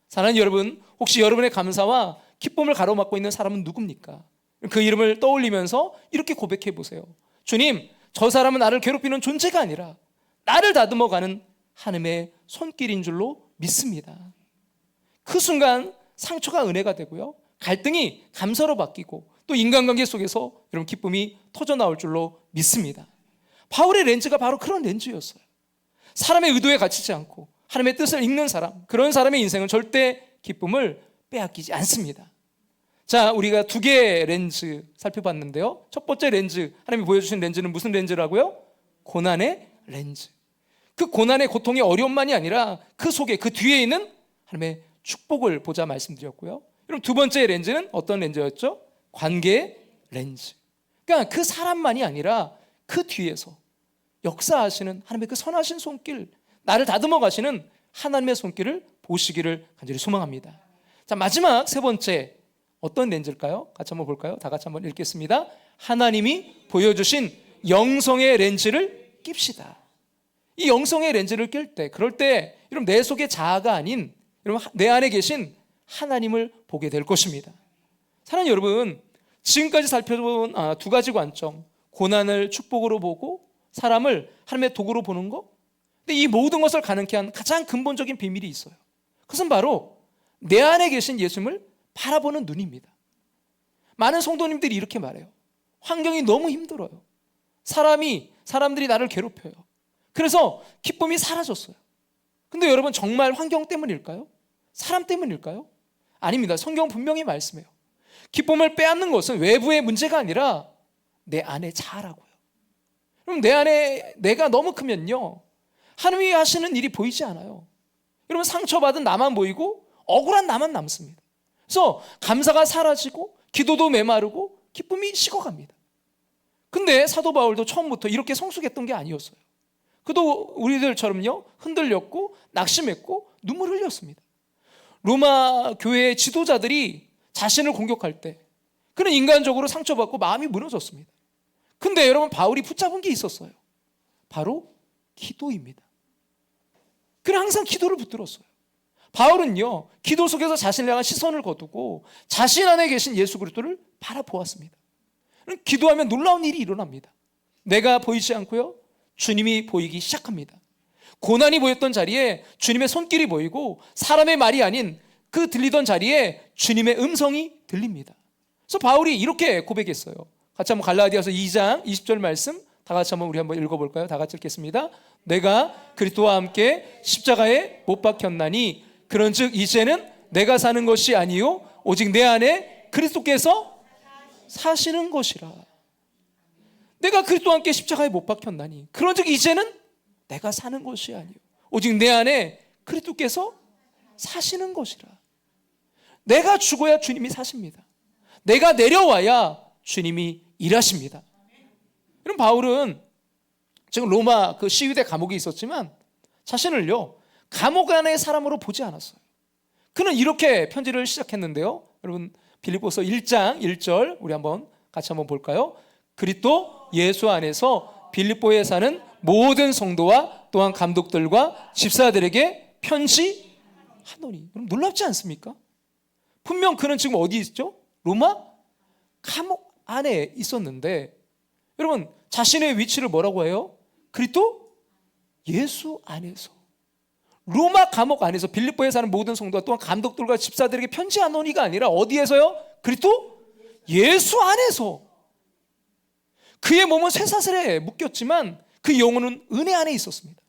사랑하는 여러분, 혹시 여러분의 감사와 기쁨을 가로막고 있는 사람은 누굽니까? 그 이름을 떠올리면서 이렇게 고백해 보세요. 주님, 저 사람은 나를 괴롭히는 존재가 아니라 나를 다듬어가는 하나님의 손길인 줄로 믿습니다. 그 순간 상처가 은혜가 되고요, 갈등이 감사로 바뀌고 또 인간관계 속에서 여러분 기쁨이 터져나올 줄로 믿습니다. 바울의 렌즈가 바로 그런 렌즈였어요. 사람의 의도에 갇히지 않고 하나님의 뜻을 읽는 사람, 그런 사람의 인생은 절대 기쁨을 빼앗기지 않습니다. 자, 우리가 두 개의 렌즈 살펴봤는데요, 첫 번째 렌즈, 하나님이 보여주신 렌즈는 무슨 렌즈라고요? 고난의 렌즈. 그 고난의 고통의 어려움만이 아니라 그 속에, 그 뒤에 있는 하나님의 축복을 보자 말씀드렸고요. 그럼 두 번째 렌즈는 어떤 렌즈였죠? 관계의 렌즈. 그러니까 그 사람만이 아니라 그 뒤에서 역사하시는 하나님의 그 선하신 손길, 나를 다듬어 가시는 하나님의 손길을 보시기를 간절히 소망합니다. 자, 마지막 세 번째 어떤 렌즈일까요? 같이 한번 볼까요? 다 같이 한번 읽겠습니다. 하나님이 보여주신 영성의 렌즈를 낍시다. 이 영성의 렌즈를 낄 때, 그럴 때 여러분 내 속의 자아가 아닌 여러분 내 안에 계신 하나님을 보게 될 것입니다. 사랑하는 여러분, 지금까지 살펴본 두 가지 관점, 고난을 축복으로 보고 사람을 하나님의 도구로 보는 것, 근데 이 모든 것을 가능케 한 가장 근본적인 비밀이 있어요. 그것은 바로 내 안에 계신 예수님을 바라보는 눈입니다. 많은 성도님들이 이렇게 말해요. 환경이 너무 힘들어요. 사람들이 나를 괴롭혀요. 그래서 기쁨이 사라졌어요. 근데 여러분, 정말 환경 때문일까요? 사람 때문일까요? 아닙니다. 성경은 분명히 말씀해요. 기쁨을 빼앗는 것은 외부의 문제가 아니라 내 안의 자아라고요. 그럼 내 안에 내가 너무 크면요, 하나님이 하시는 일이 보이지 않아요. 여러분, 상처받은 나만 보이고 억울한 나만 남습니다. 그래서 감사가 사라지고 기도도 메마르고 기쁨이 식어갑니다. 근데 사도 바울도 처음부터 이렇게 성숙했던 게 아니었어요. 그도 우리들처럼요, 흔들렸고 낙심했고 눈물 흘렸습니다. 로마 교회의 지도자들이 자신을 공격할 때 그는 인간적으로 상처받고 마음이 무너졌습니다. 근데 여러분, 바울이 붙잡은 게 있었어요. 바로 기도입니다. 그는 항상 기도를 붙들었어요. 바울은요, 기도 속에서 자신을 향한 시선을 거두고 자신 안에 계신 예수 그리스도를 바라보았습니다. 기도하면 놀라운 일이 일어납니다. 내가 보이지 않고요, 주님이 보이기 시작합니다. 고난이 보였던 자리에 주님의 손길이 보이고 사람의 말이 아닌 그 들리던 자리에 주님의 음성이 들립니다. 그래서 바울이 이렇게 고백했어요. 같이 한번 갈라디아서 2장 20절 말씀 다 같이 한번 우리 한번 읽어볼까요? 다 같이 읽겠습니다. 내가 그리스도와 함께 십자가에 못 박혔나니 그런즉 이제는 내가 사는 것이 아니요 오직 내 안에 그리스도께서 사시는 것이라. 내가 그리스도와 함께 십자가에 못 박혔나니 그런즉 이제는 내가 사는 것이 아니요 오직 내 안에 그리스도께서 사시는 것이라. 내가 죽어야 주님이 사십니다. 내가 내려와야 주님이 일하십니다. 이런 바울은 지금 로마 그 시위대 감옥에 있었지만 자신을요, 감옥 안의 사람으로 보지 않았어요. 그는 이렇게 편지를 시작했는데요, 여러분 빌립보서 1장 1절 우리 한번 같이 한번 볼까요? 그리스도 예수 안에서 빌립보에 사는 모든 성도와 또한 감독들과 집사들에게 편지하노니. 여러분 놀랍지 않습니까? 분명 그는 지금 어디 있죠? 로마 감옥 안에 있었는데 여러분 자신의 위치를 뭐라고 해요? 그리스도 예수 안에서, 로마 감옥 안에서 빌립보에 사는 모든 성도와 또한 감독들과 집사들에게 편지하노니가 아니라 어디에서요? 그리스도 예수 안에서. 그의 몸은 쇠사슬에 묶였지만 그 영혼은 은혜 안에 있었습니다.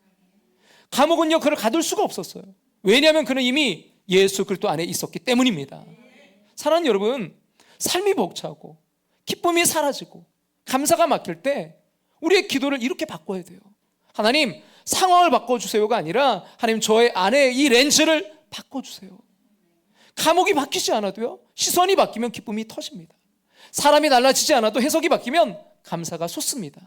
감옥은요 그를 가둘 수가 없었어요. 왜냐하면 그는 이미 예수 그리스도 안에 있었기 때문입니다. 사랑하는 여러분, 삶이 벅차고 기쁨이 사라지고 감사가 막힐 때 우리의 기도를 이렇게 바꿔야 돼요. 하나님, 상황을 바꿔주세요가 아니라 하나님, 저의 안에 이 렌즈를 바꿔주세요. 감옥이 바뀌지 않아도요, 시선이 바뀌면 기쁨이 터집니다. 사람이 달라지지 않아도 해석이 바뀌면 감사가 솟습니다.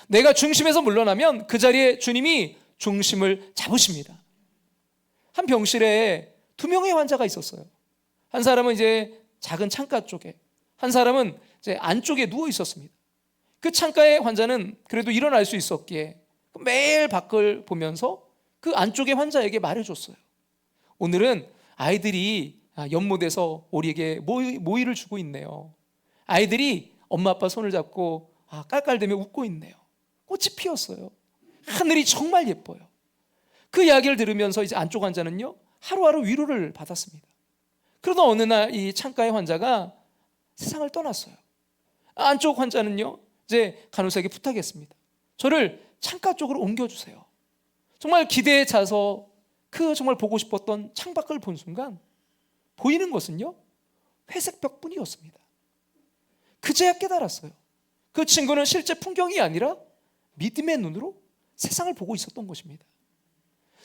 내가 중심에서 물러나면 그 자리에 주님이 중심을 잡으십니다. 한 병실에 2명의 환자가 있었어요. 한 사람은 이제 작은 창가 쪽에, 한 사람은 이제 안쪽에 누워 있었습니다. 그 창가의 환자는 그래도 일어날 수 있었기에 매일 밖을 보면서 그 안쪽의 환자에게 말해줬어요. 오늘은 아이들이 연못에서 우리에게 모이를 주고 있네요. 아이들이 엄마 아빠 손을 잡고 깔깔대며 웃고 있네요. 꽃이 피었어요. 하늘이 정말 예뻐요. 그 이야기를 들으면서 이제 안쪽 환자는요, 하루하루 위로를 받았습니다. 그러다 어느 날 이 창가의 환자가 세상을 떠났어요. 안쪽 환자는요, 이제 간호사에게 부탁했습니다. 저를 창가 쪽으로 옮겨주세요. 정말 기대에 차서 그 정말 보고 싶었던 창밖을 본 순간 보이는 것은요, 회색 벽뿐이었습니다. 그제야 깨달았어요. 그 친구는 실제 풍경이 아니라 믿음의 눈으로 세상을 보고 있었던 것입니다.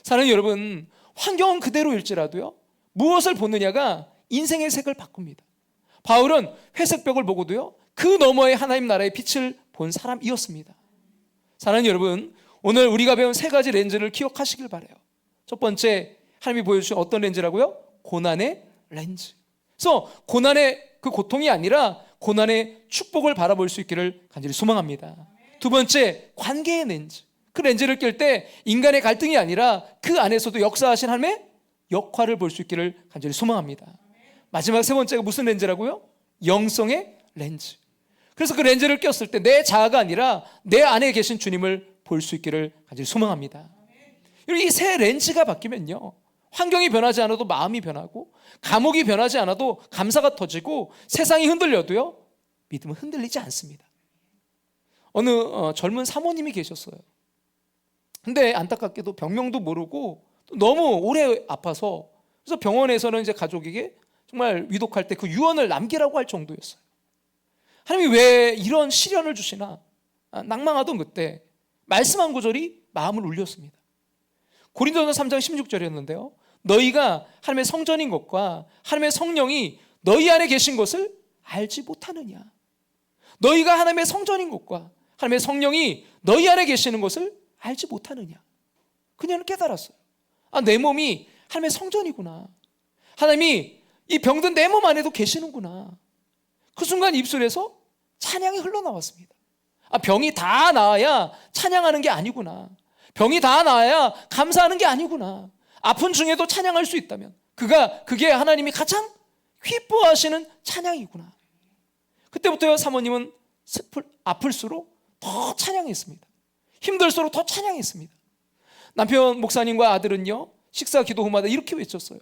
사랑하는 여러분, 환경은 그대로일지라도요, 무엇을 보느냐가 인생의 색을 바꿉니다. 바울은 회색 벽을 보고도요, 그 너머에 하나님 나라의 빛을 본 사람이었습니다. 사랑하는 여러분, 오늘 우리가 배운 3가지 렌즈를 기억하시길 바라요. 첫 번째, 하나님이 보여주신 어떤 렌즈라고요? 고난의 렌즈. 그래서 고난의 그 고통이 아니라 고난의 축복을 바라볼 수 있기를 간절히 소망합니다. 두 번째, 관계의 렌즈. 그 렌즈를 낄 때 인간의 갈등이 아니라 그 안에서도 역사하신 하나님의 역할을 볼 수 있기를 간절히 소망합니다. 마지막 3번째가 무슨 렌즈라고요? 영성의 렌즈. 그래서 그 렌즈를 꼈을 때 내 자아가 아니라 내 안에 계신 주님을 볼 수 있기를 간절히 소망합니다. 이 3 렌즈가 바뀌면요, 환경이 변하지 않아도 마음이 변하고, 감옥이 변하지 않아도 감사가 터지고, 세상이 흔들려도요, 믿음은 흔들리지 않습니다. 어느 젊은 사모님이 계셨어요. 근데 안타깝게도 병명도 모르고 너무 오래 아파서, 그래서 병원에서는 이제 가족에게 정말 위독할 때 그 유언을 남기라고 할 정도였어요. 하나님이 왜 이런 시련을 주시나 낭망하던 그때 말씀 한 구절이 마음을 울렸습니다. 고린도전서 3장 16절이었는데요, 너희가 하나님의 성전인 것과 하나님의 성령이 너희 안에 계신 것을 알지 못하느냐. 너희가 하나님의 성전인 것과 하나님의 성령이 너희 안에 계시는 것을 알지 못하느냐. 그녀는 깨달았어요. 내 몸이 하나님의 성전이구나. 하나님이 이 병든 내 몸 안에도 계시는구나. 그 순간 입술에서 찬양이 흘러나왔습니다. 병이 다 나아야 찬양하는 게 아니구나. 병이 다 나아야 감사하는 게 아니구나. 아픈 중에도 찬양할 수 있다면 그게 하나님이 가장 기뻐하시는 찬양이구나. 그때부터 사모님은 아플수록 더 찬양했습니다. 힘들수록 더 찬양했습니다. 남편 목사님과 아들은요, 식사 기도 후마다 이렇게 외쳤어요.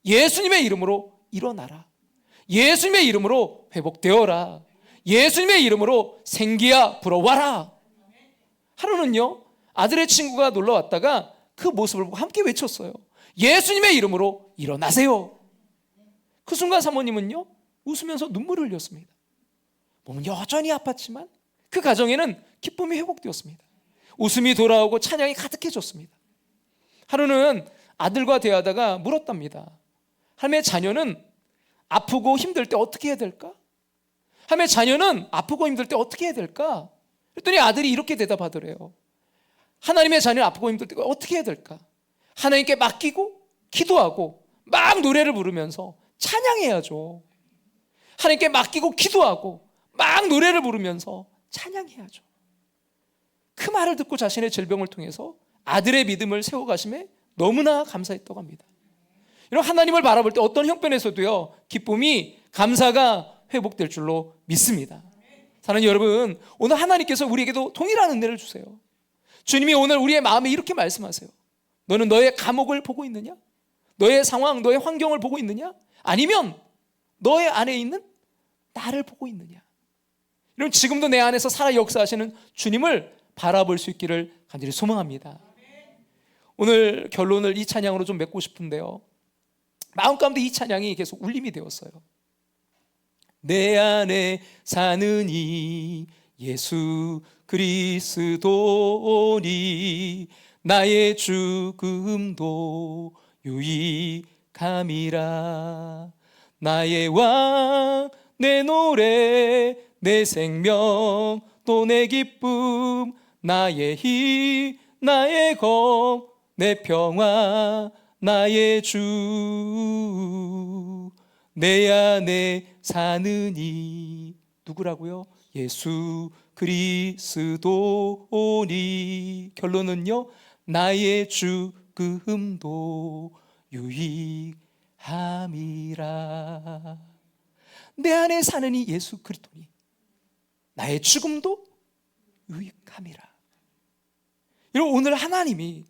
예수님의 이름으로 일어나라. 예수님의 이름으로 회복되어라. 예수님의 이름으로 생기야 불어와라. 하루는요, 아들의 친구가 놀러 왔다가 그 모습을 보고 함께 외쳤어요. 예수님의 이름으로 일어나세요. 그 순간 사모님은요, 웃으면서 눈물을 흘렸습니다. 몸은 여전히 아팠지만 그 가정에는 기쁨이 회복되었습니다. 웃음이 돌아오고 찬양이 가득해졌습니다. 하루는 아들과 대화하다가 물었답니다. 하나님의 자녀는 아프고 힘들 때 어떻게 해야 될까? 하나님의 자녀는 아프고 힘들 때 어떻게 해야 될까? 그랬더니 아들이 이렇게 대답하더래요. 하나님의 자녀는 아프고 힘들 때 어떻게 해야 될까? 하나님께 맡기고 기도하고 막 노래를 부르면서 찬양해야죠. 하나님께 맡기고 기도하고 막 노래를 부르면서 찬양해야죠. 그 말을 듣고 자신의 질병을 통해서 아들의 믿음을 세워가심에 너무나 감사했다고 합니다. 이런 하나님을 바라볼 때 어떤 형편에서도요, 기쁨이, 감사가 회복될 줄로 믿습니다. 사랑하는 여러분, 오늘 하나님께서 우리에게도 동일한 은혜를 주세요. 주님이 오늘 우리의 마음에 이렇게 말씀하세요. 너는 너의 감옥을 보고 있느냐? 너의 상황, 너의 환경을 보고 있느냐? 아니면 너의 안에 있는 나를 보고 있느냐? 이런 지금도 내 안에서 살아 역사하시는 주님을 바라볼 수 있기를 간절히 소망합니다. 오늘 결론을 이 찬양으로 좀 맺고 싶은데요, 마음 가운데 이 찬양이 계속 울림이 되었어요. 내 안에 사는 이 예수 그리스도니 나의 죽음도 유익함이라. 나의 왕 내 노래 내 생명 또 내 기쁨 나의 힘 나의 검 내 평화 나의 주. 내 안에 사는 이 누구라고요? 예수 그리스도니. 결론은요, 나의 죽음도 유익함이라. 내 안에 사는 이 예수 그리스도니 나의 죽음도 유익함이라. 여러분, 오늘 하나님이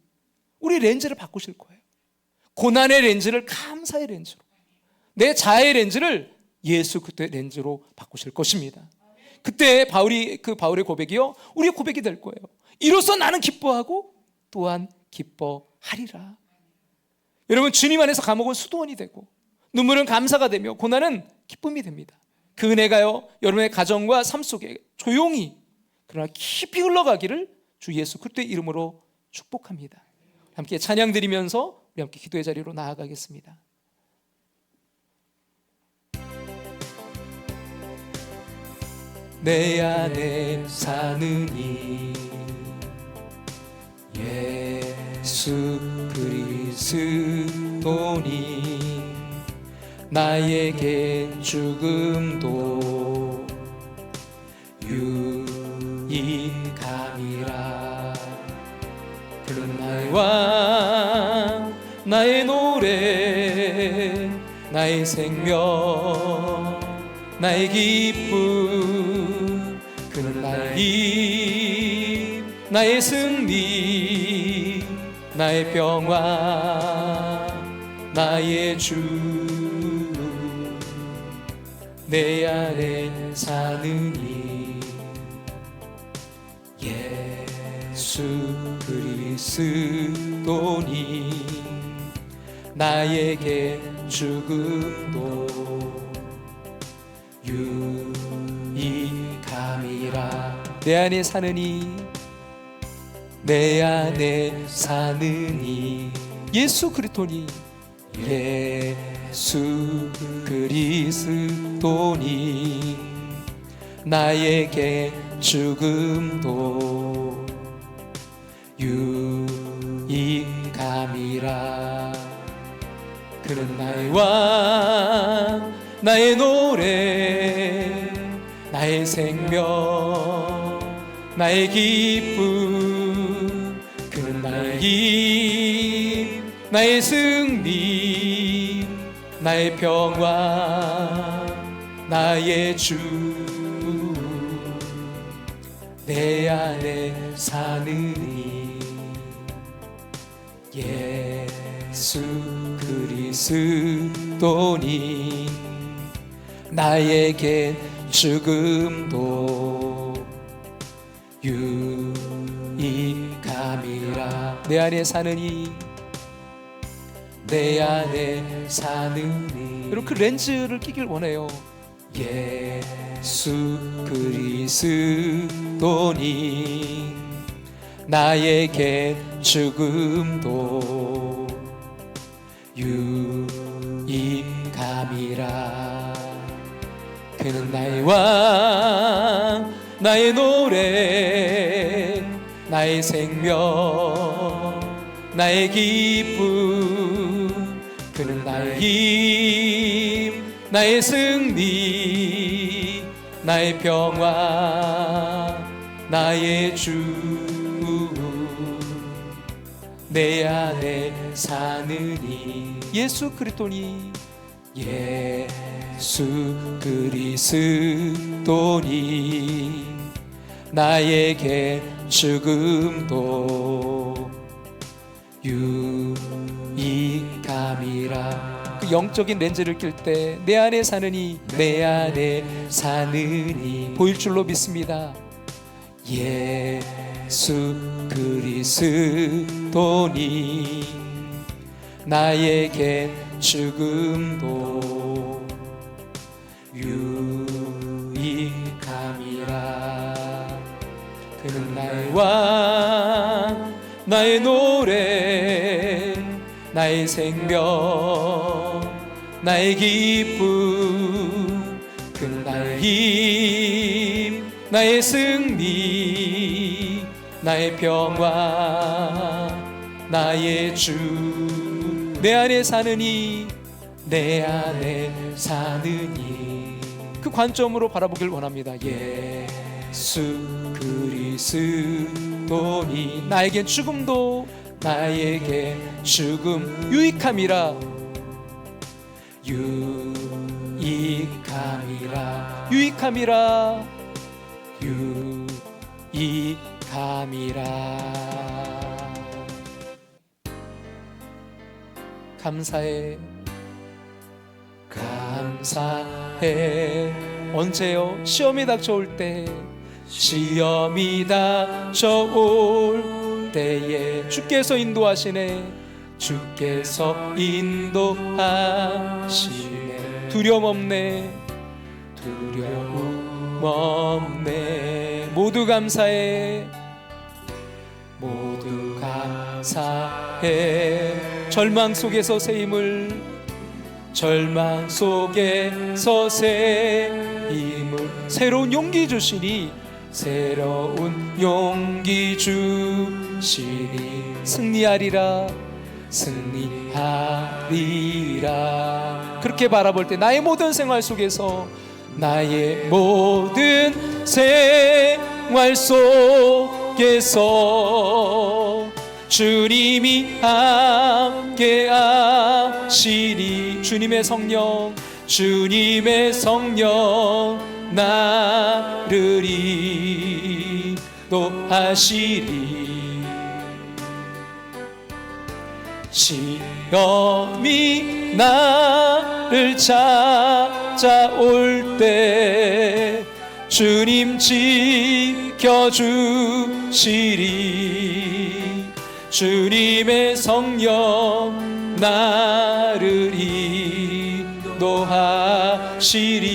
우리 렌즈를 바꾸실 거예요. 고난의 렌즈를 감사의 렌즈로, 내 자아의 렌즈를 예수 그리스도의 렌즈로 바꾸실 것입니다. 그때 바울의 고백이요, 우리의 고백이 될 거예요. 이로써 나는 기뻐하고 또한 기뻐하리라. 여러분, 주님 안에서 감옥은 수도원이 되고 눈물은 감사가 되며 고난은 기쁨이 됩니다. 그 은혜가요, 여러분의 가정과 삶 속에 조용히 그러나 깊이 흘러가기를 주 예수 그리스도의 이름으로 축복합니다. 함께 찬양 드리면서 우리 함께 기도의 자리로 나아가겠습니다. 내 안에 사는 이 예수 그리스도니 나에게 죽음도 유익함이라. 그런 나의 왕 나의 노래 나의 생명 나의 기쁨 그는 나의 힘 나의 승리 나의 평화 나의 주. 내 안에 사는 이 예수 그리스도니 나에게 죽음도 유익함이라. 내 안에 사는 이 내 안에 사는 이 예수 그리스도니 예수 그리스도니 나에게 죽음도 유익함이라. 그는 나의 왕 나의 노래 나의 생명 나의 기쁨 그는 나의 힘 나의 승리 나의 평화 나의 주. 내 안에 사는 이 예수 그리스도니 나에게 죽음도 유익함이라. 내 안에 사는 이 내 안에 사는 이 여러분, 그 렌즈를 끼길 원해요. 예수 그리스도니 나에게 죽음도 유익함이라. 그는 나의 왕 나의 노래 나의 생명 나의 기쁨 그는 나의 힘 나의 승리 나의 평화 나의 주. 내 안에 사는 이 예수 그리스도니 예수 그리스도니 나에게 죽음도 유익함이라. 그 영적인 렌즈를 낄 때 내 안에 사는 이 내 안에 사는 이 보일 줄로 믿습니다. 예수 예수 그리스도니 나에게 죽음도 유익함이라. 그는 나의 왕, 나의 노래, 나의 생명, 나의 기쁨. 그는 나의 힘, 나의 승리, 나의 평화, 나의 주. 내 안에 사느니, 내 안에 사느니. 그 관점으로 바라보길 원합니다. 예수 그리스도니 나에겐 죽음도 나에게 죽음 유익함이라. 유익함이라. 유익함이라. 유익함이라. 감사해. 감사해. 언제요? 시험이 닥쳐올 때. 시험이 닥쳐올 때에 주께서 인도하시네. 주께서 인도하시네. 두려움 없네. 두려움 없네. 모두 감사해. 모두 감사해. 절망 속에서 새 힘을, 절망 속에서 새 힘을, 새로운 용기 주시니, 새로운 용기 주시니 승리하리라. 승리하리라. 그렇게 바라볼 때 나의 모든 생활 속에서, 나의 모든 생활 속에서 주님이 함께 하시니. 주님의 성령, 주님의 성령 나를 인도하시리. 시험이 나를 찾아올 때 주님 지켜주시리. 주님의 성령 나를 인도하시리.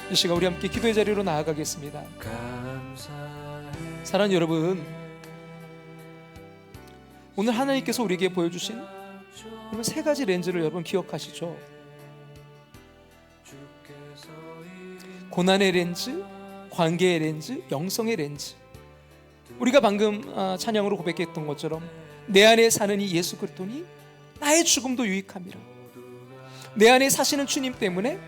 이 시간 우리 함께 기도의 자리로 나아가겠습니다. 사랑하는 여러분, 오늘 하나님께서 우리에게 보여주신 세 가지 렌즈를 여러분 기억하시죠? 고난의 렌즈, 관계의 렌즈, 영성의 렌즈. 우리가 방금 찬양으로 고백했던 것처럼 내 안에 사는 이 예수 그리스도니 나의 죽음도 유익함이라. 내 안에 사시는 주님 때문에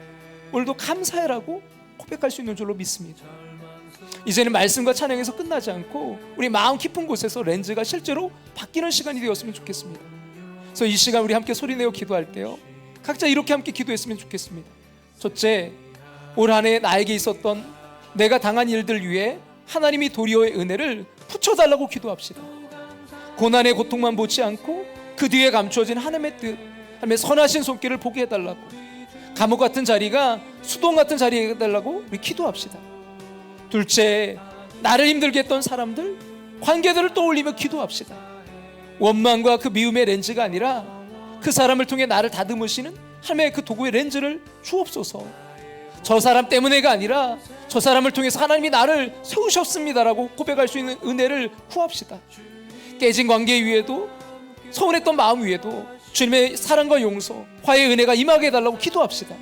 오늘도 감사해라고 고백할 수 있는 줄로 믿습니다. 이제는 말씀과 찬양에서 끝나지 않고 우리 마음 깊은 곳에서 렌즈가 실제로 바뀌는 시간이 되었으면 좋겠습니다. 그래서 이 시간 우리 함께 소리내어 기도할 때요, 각자 이렇게 함께 기도했으면 좋겠습니다. 첫째, 올 한 해 나에게 있었던 내가 당한 일들 위해 하나님이 도리어의 은혜를 붙여달라고 기도합시다. 고난의 고통만 보지 않고 그 뒤에 감추어진 하나님의 뜻, 하나님의 선하신 손길을 보게 해달라고, 감옥 같은 자리가 수동 같은 자리가 해달라고 우리 기도합시다. 둘째, 나를 힘들게 했던 사람들, 관계들을 떠올리며 기도합시다. 원망과 그 미움의 렌즈가 아니라 그 사람을 통해 나를 다듬으시는 하나님의 그 도구의 렌즈를 주옵소서. 저 사람 때문에가 아니라 저 사람을 통해서 하나님이 나를 세우셨습니다라고 고백할 수 있는 은혜를 구합시다. 깨진 관계 위에도, 서운했던 마음 위에도 주님의 사랑과 용서, 화해의 은혜가 임하게 해달라고 기도합시다.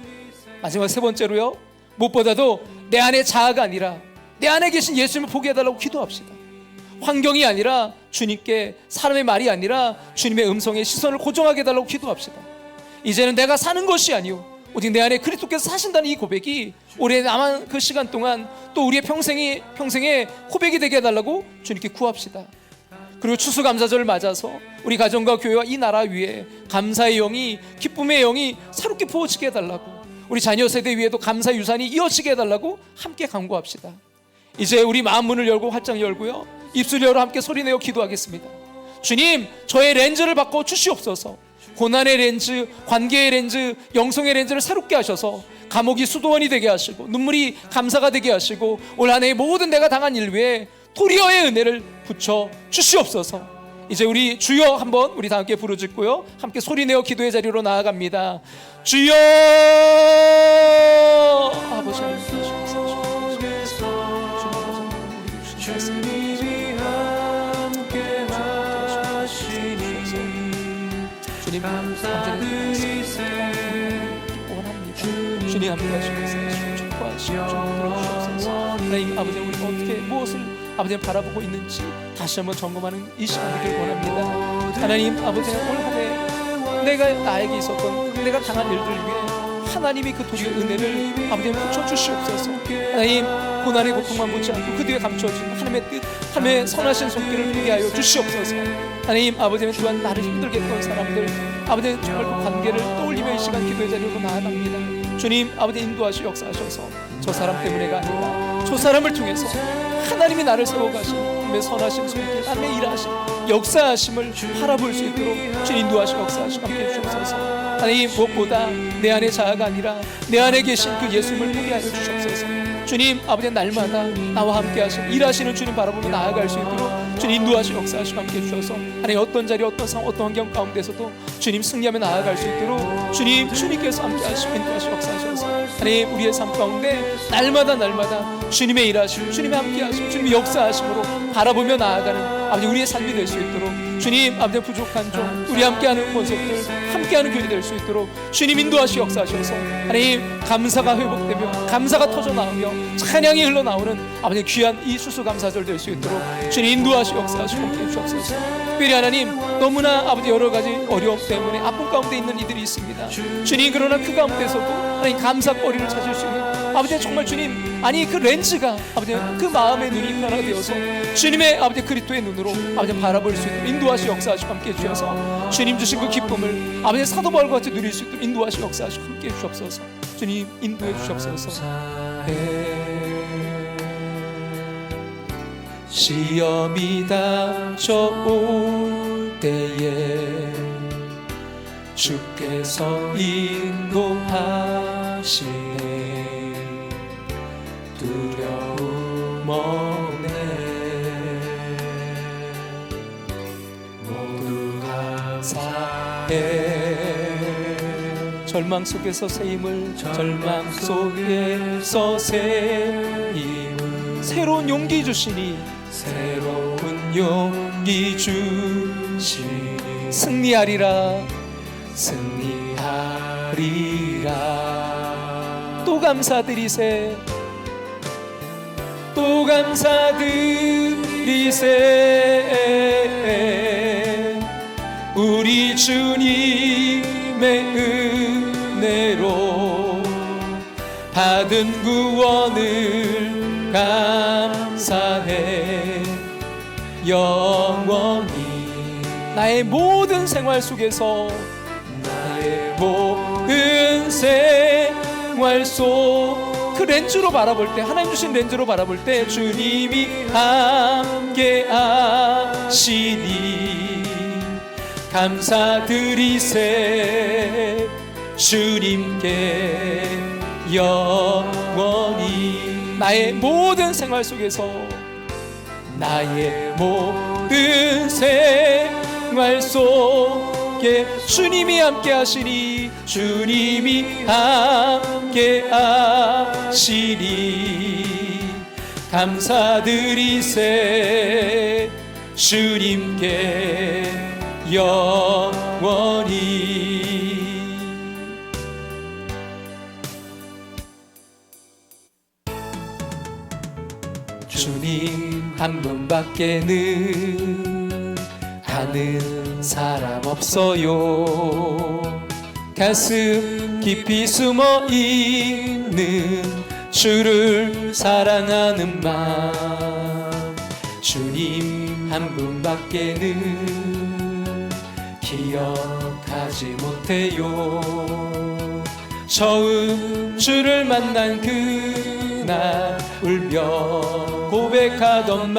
마지막 세 번째로요, 무엇보다도 내 안에 자아가 아니라 내 안에 계신 예수님을 보게 해달라고 기도합시다. 환경이 아니라 주님께, 사람의 말이 아니라 주님의 음성에 시선을 고정하게 해달라고 기도합시다. 이제는 내가 사는 것이 아니오 오직 내 안에 그리스도께서 사신다는 이 고백이 올해 남은 그 시간 동안 또 우리의 평생에 고백이 되게 해달라고 주님께 구합시다. 그리고 추수감사절을 맞아서 우리 가정과 교회와 이 나라 위에 감사의 영이, 기쁨의 영이 새롭게 부어지게 해달라고, 우리 자녀 세대 위에도 감사의 유산이 이어지게 해달라고 함께 간구합시다. 이제 우리 마음 문을 열고 활짝 열고요, 입술 열어 함께 소리내어 기도하겠습니다. 주님, 저의 렌즈를 바꿔 주시옵소서. 고난의 렌즈, 관계의 렌즈, 영성의 렌즈를 새롭게 하셔서 감옥이 수도원이 되게 하시고 눈물이 감사가 되게 하시고 올 한 해의 모든 내가 당한 일 위에 도리어의 은혜를 붙여 주시옵소서. 이제 우리 주여 한번 우리 다 함께 부르짖고요, 함께 소리내어 기도의 자리로 나아갑니다. 주여. 아버지 주님이 함께 하시니 주님 감사드리세 원합니다. 주님 함께 하시옵소서. 축복하시고 들어주옵소서. 하나님 아버지, 우리 어떻게 무엇을 아버지 바라보고 있는지 다시 한번 점검하는 이 시간 되길 원합니다. 하나님 아버지, 올 한해 내가 나에게 있었던 내가 당한 일들 위해 하나님이 그 도리의 은혜를 아버지 붙여주시옵소서. 하나님 고난의 고통만 보지 않고 그 뒤에 감춰진 하나님의 뜻, 하나님의 선하신 손길을 보게 하여 주시옵소서. 하나님 아버지, 또한 나를 힘들게 했던 사람들 아버지 정말 그 관계를 떠올리며 이 시간 기도의 자리로 나아갑니다. 주님 아버지, 인도하시 역사하셔서 저 사람 때문에가 아니라 저 사람을 통해서 하나님이 나를 세워가신 하나님의 선하신 손길, 하나님의 일하심 역사하심을 바라볼 수 있도록 주님 인도하시고 역사하시고 함께해 주옵소서. 하나님 무엇보다 내 안에 자아가 아니라 내 안에 계신 그 예수님을 보게 하여 주옵소서. 주님 아버지, 날마다 나와 함께 하시는 일하시는 주님 바라보며 나아갈 수 있도록 주님 인도하시고 역사하시고 함께해 주셔서 하나님 어떤 자리 어떤 상황 어떤 환경 가운데서도 주님 승리하며 나아갈 수 있도록 주님께서 함께 하시고 인도하시고 역사하셔서 하나님 우리의 삶 가운데 날마다 주님의 일하심 주님의 함께 하심 주님의 역사하심으로 바라보며 나아가는 아버지 우리의 삶이 될 수 있도록 주님 아버지 부족한 종 우리 함께하는 권속들 함께하는 교회 될 수 있도록 주님 인도하시고 역사하셔서 하나님 감사가 회복되며 감사가 터져나오며 찬양이 흘러나오는 아버지 귀한 이 수수감사절 될 수 있도록 주님 인도하시고 역사하시고 함께해 주옵소서. 특별히 하나님 너무나 아버지 여러 가지 어려움 때문에 아픔 가운데 있는 이들이 있습니다. 주님 그러나 그 가운데서도 하나님 감사거리를 찾을 수 있는 아버지 정말 주님 아니 그 렌즈가 아버지 그 마음의 눈이 변화되어서 주님의 아버지 그리스도의 눈으로 아버지 바라볼 수 있도록 인도하시고 역사하시고 함께해 주셔서 주님 주신 그 기쁨을 아버지 사도 바울과 같이 누릴 수 있도록 인도하시고 역사하시고 함께해 주옵소서. 주님 인도해 주옵소서. 시험이 닥쳐올 때에 주께서 인도하시네 두려움 없네 모두 감사해 절망 속에서 새 힘을 절망 속에서 새 힘을 새로운 용기 주시니 새로운 용기 주시니 승리하리라 또 감사드리세 또 감사드리세 우리 주님의 은혜로 받은 구원을 감사해 영원히 나의 모든 생활 속에서 나의 모든 생활 속 그 렌즈로 바라볼 때 하나님 주신 렌즈로 바라볼 때 주님이 함께 하시니 감사드리세 주님께 영원히 나의 모든 생활 속에서 나의 모든 생활 속에 주님이 함께 하시니 주님이 함께 하시니 감사드리세 주님께 영원히 주님 한 분밖에는 아는 사람 없어요 가슴 깊이 숨어 있는 주를 사랑하는 마음 주님 한 분밖에는 기억하지 못해요 처음 주를 만난 그날 울며 고백하던만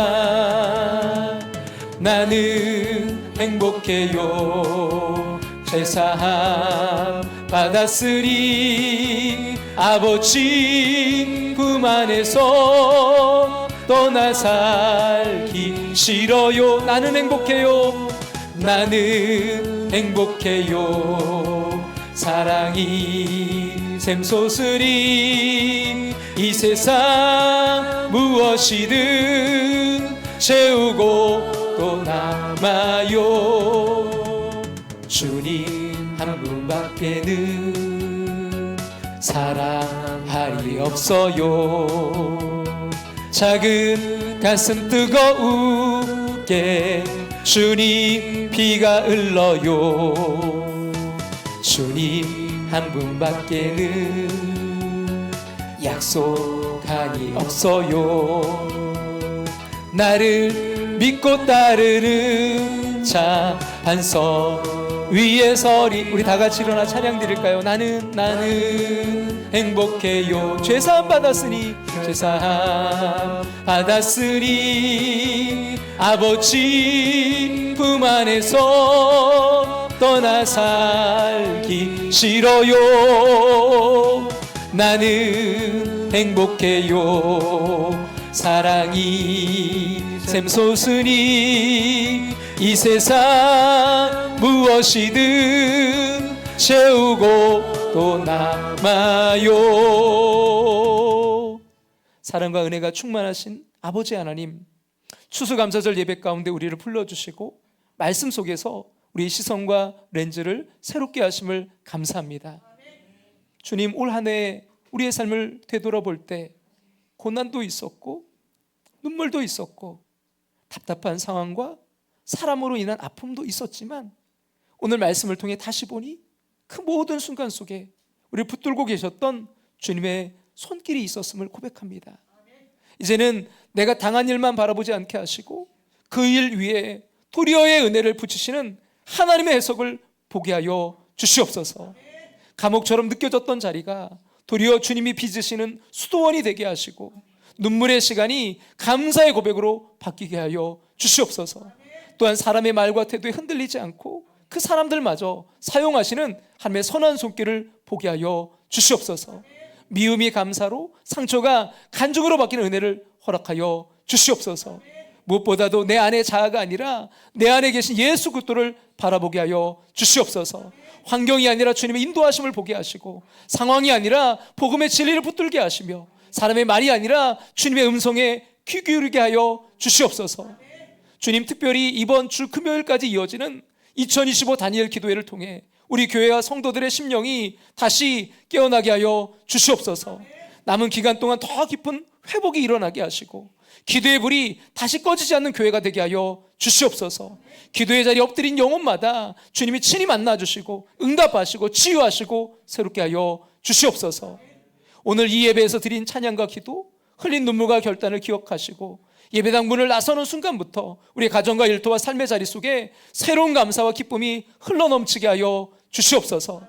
나는 행복해요 제사함 받았으리 아버지 품 안에서 떠나 살기 싫어요. 나는 행복해요. 나는 행복해요. 사랑이 샘솟으리 이 세상 무엇이든 채우고 또 남아요. 주님 한 분밖에는 사랑할이 없어요. 작은 가슴 뜨거우게 주님 피가 흘러요. 주님 한 분밖에는 약속하니 없어요. 나를 믿고 따르는 자 한 서 위에 서리. 우리 다 같이 일어나 찬양 드릴까요? 나는 행복해요. 죄사함 받았으니 아버지 품 안에서 떠나 살기 싫어요. 나는 행복해요. 사랑이 샘솟으니 이 세상 무엇이든 채우고 또 남아요. 사랑과 은혜가 충만하신 아버지 하나님, 추수감사절 예배 가운데 우리를 불러주시고 말씀 속에서 우리의 시선과 렌즈를 새롭게 하심을 감사합니다. 주님, 올 한 해 우리의 삶을 되돌아볼 때 고난도 있었고 눈물도 있었고 답답한 상황과 사람으로 인한 아픔도 있었지만 오늘 말씀을 통해 다시 보니 그 모든 순간 속에 우리를 붙들고 계셨던 주님의 손길이 있었음을 고백합니다. 이제는 내가 당한 일만 바라보지 않게 하시고 그 일 위에 도리어의 은혜를 붙이시는 하나님의 해석을 보게 하여 주시옵소서. 감옥처럼 느껴졌던 자리가 도리어 주님이 빚으시는 수도원이 되게 하시고 눈물의 시간이 감사의 고백으로 바뀌게 하여 주시옵소서. 또한 사람의 말과 태도에 흔들리지 않고 그 사람들마저 사용하시는 하나님의 선한 손길을 보게 하여 주시옵소서. 미움이 감사로, 상처가 간증으로 바뀌는 은혜를 허락하여 주시옵소서. 무엇보다도 내 안의 자아가 아니라 내 안에 계신 예수 그리스도를 바라보게 하여 주시옵소서. 환경이 아니라 주님의 인도하심을 보게 하시고, 상황이 아니라 복음의 진리를 붙들게 하시며, 사람의 말이 아니라 주님의 음성에 귀 기울이게 하여 주시옵소서. 주님, 특별히 이번 주 금요일까지 이어지는 2025 다니엘 기도회를 통해 우리 교회와 성도들의 심령이 다시 깨어나게 하여 주시옵소서. 남은 기간 동안 더 깊은 회복이 일어나게 하시고 기도의 불이 다시 꺼지지 않는 교회가 되게 하여 주시옵소서. 기도의 자리에 엎드린 영혼마다 주님이 친히 만나주시고 응답하시고 치유하시고 새롭게 하여 주시옵소서. 오늘 이 예배에서 드린 찬양과 기도, 흘린 눈물과 결단을 기억하시고 예배당 문을 나서는 순간부터 우리 가정과 일터와 삶의 자리 속에 새로운 감사와 기쁨이 흘러넘치게 하여 주시옵소서.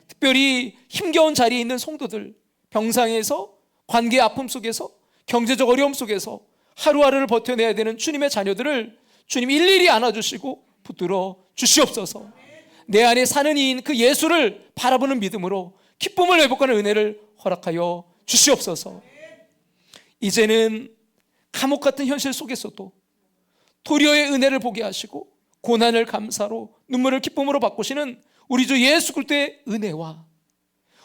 특별히 힘겨운 자리에 있는 성도들, 병상에서, 관계의 아픔 속에서, 경제적 어려움 속에서 하루하루를 버텨내야 되는 주님의 자녀들을 주님 일일이 안아주시고 붙들어 주시옵소서. 내 안에 사는 이인 그 예수를 바라보는 믿음으로 기쁨을 회복하는 은혜를 허락하여 주시옵소서. 이제는 감옥 같은 현실 속에서도 도리어의 은혜를 보게 하시고 고난을 감사로, 눈물을 기쁨으로 바꾸시는 우리 주 예수 그리스도의 은혜와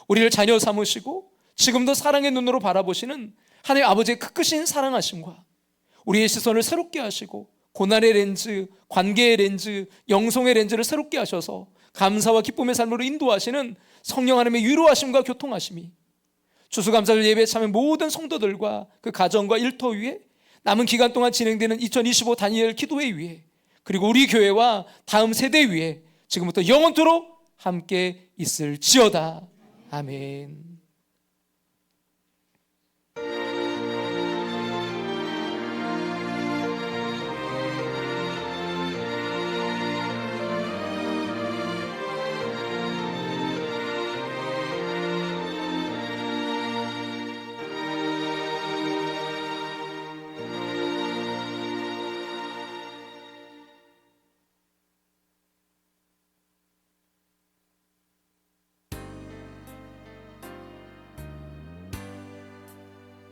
우리를 자녀 삼으시고 지금도 사랑의 눈으로 바라보시는 하나님 아버지의 크크신 사랑하심과 우리의 시선을 새롭게 하시고 고난의 렌즈, 관계의 렌즈, 영성의 렌즈를 새롭게 하셔서 감사와 기쁨의 삶으로 인도하시는 성령 하나님의 위로하심과 교통하심이 추수감사절 예배에 참여한 모든 성도들과 그 가정과 일터 위에 남은 기간 동안 진행되는 2025 다니엘 기도회 위에 그리고 우리 교회와 다음 세대 위에 지금부터 영원토록 함께 있을지어다. 아멘.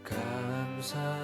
감사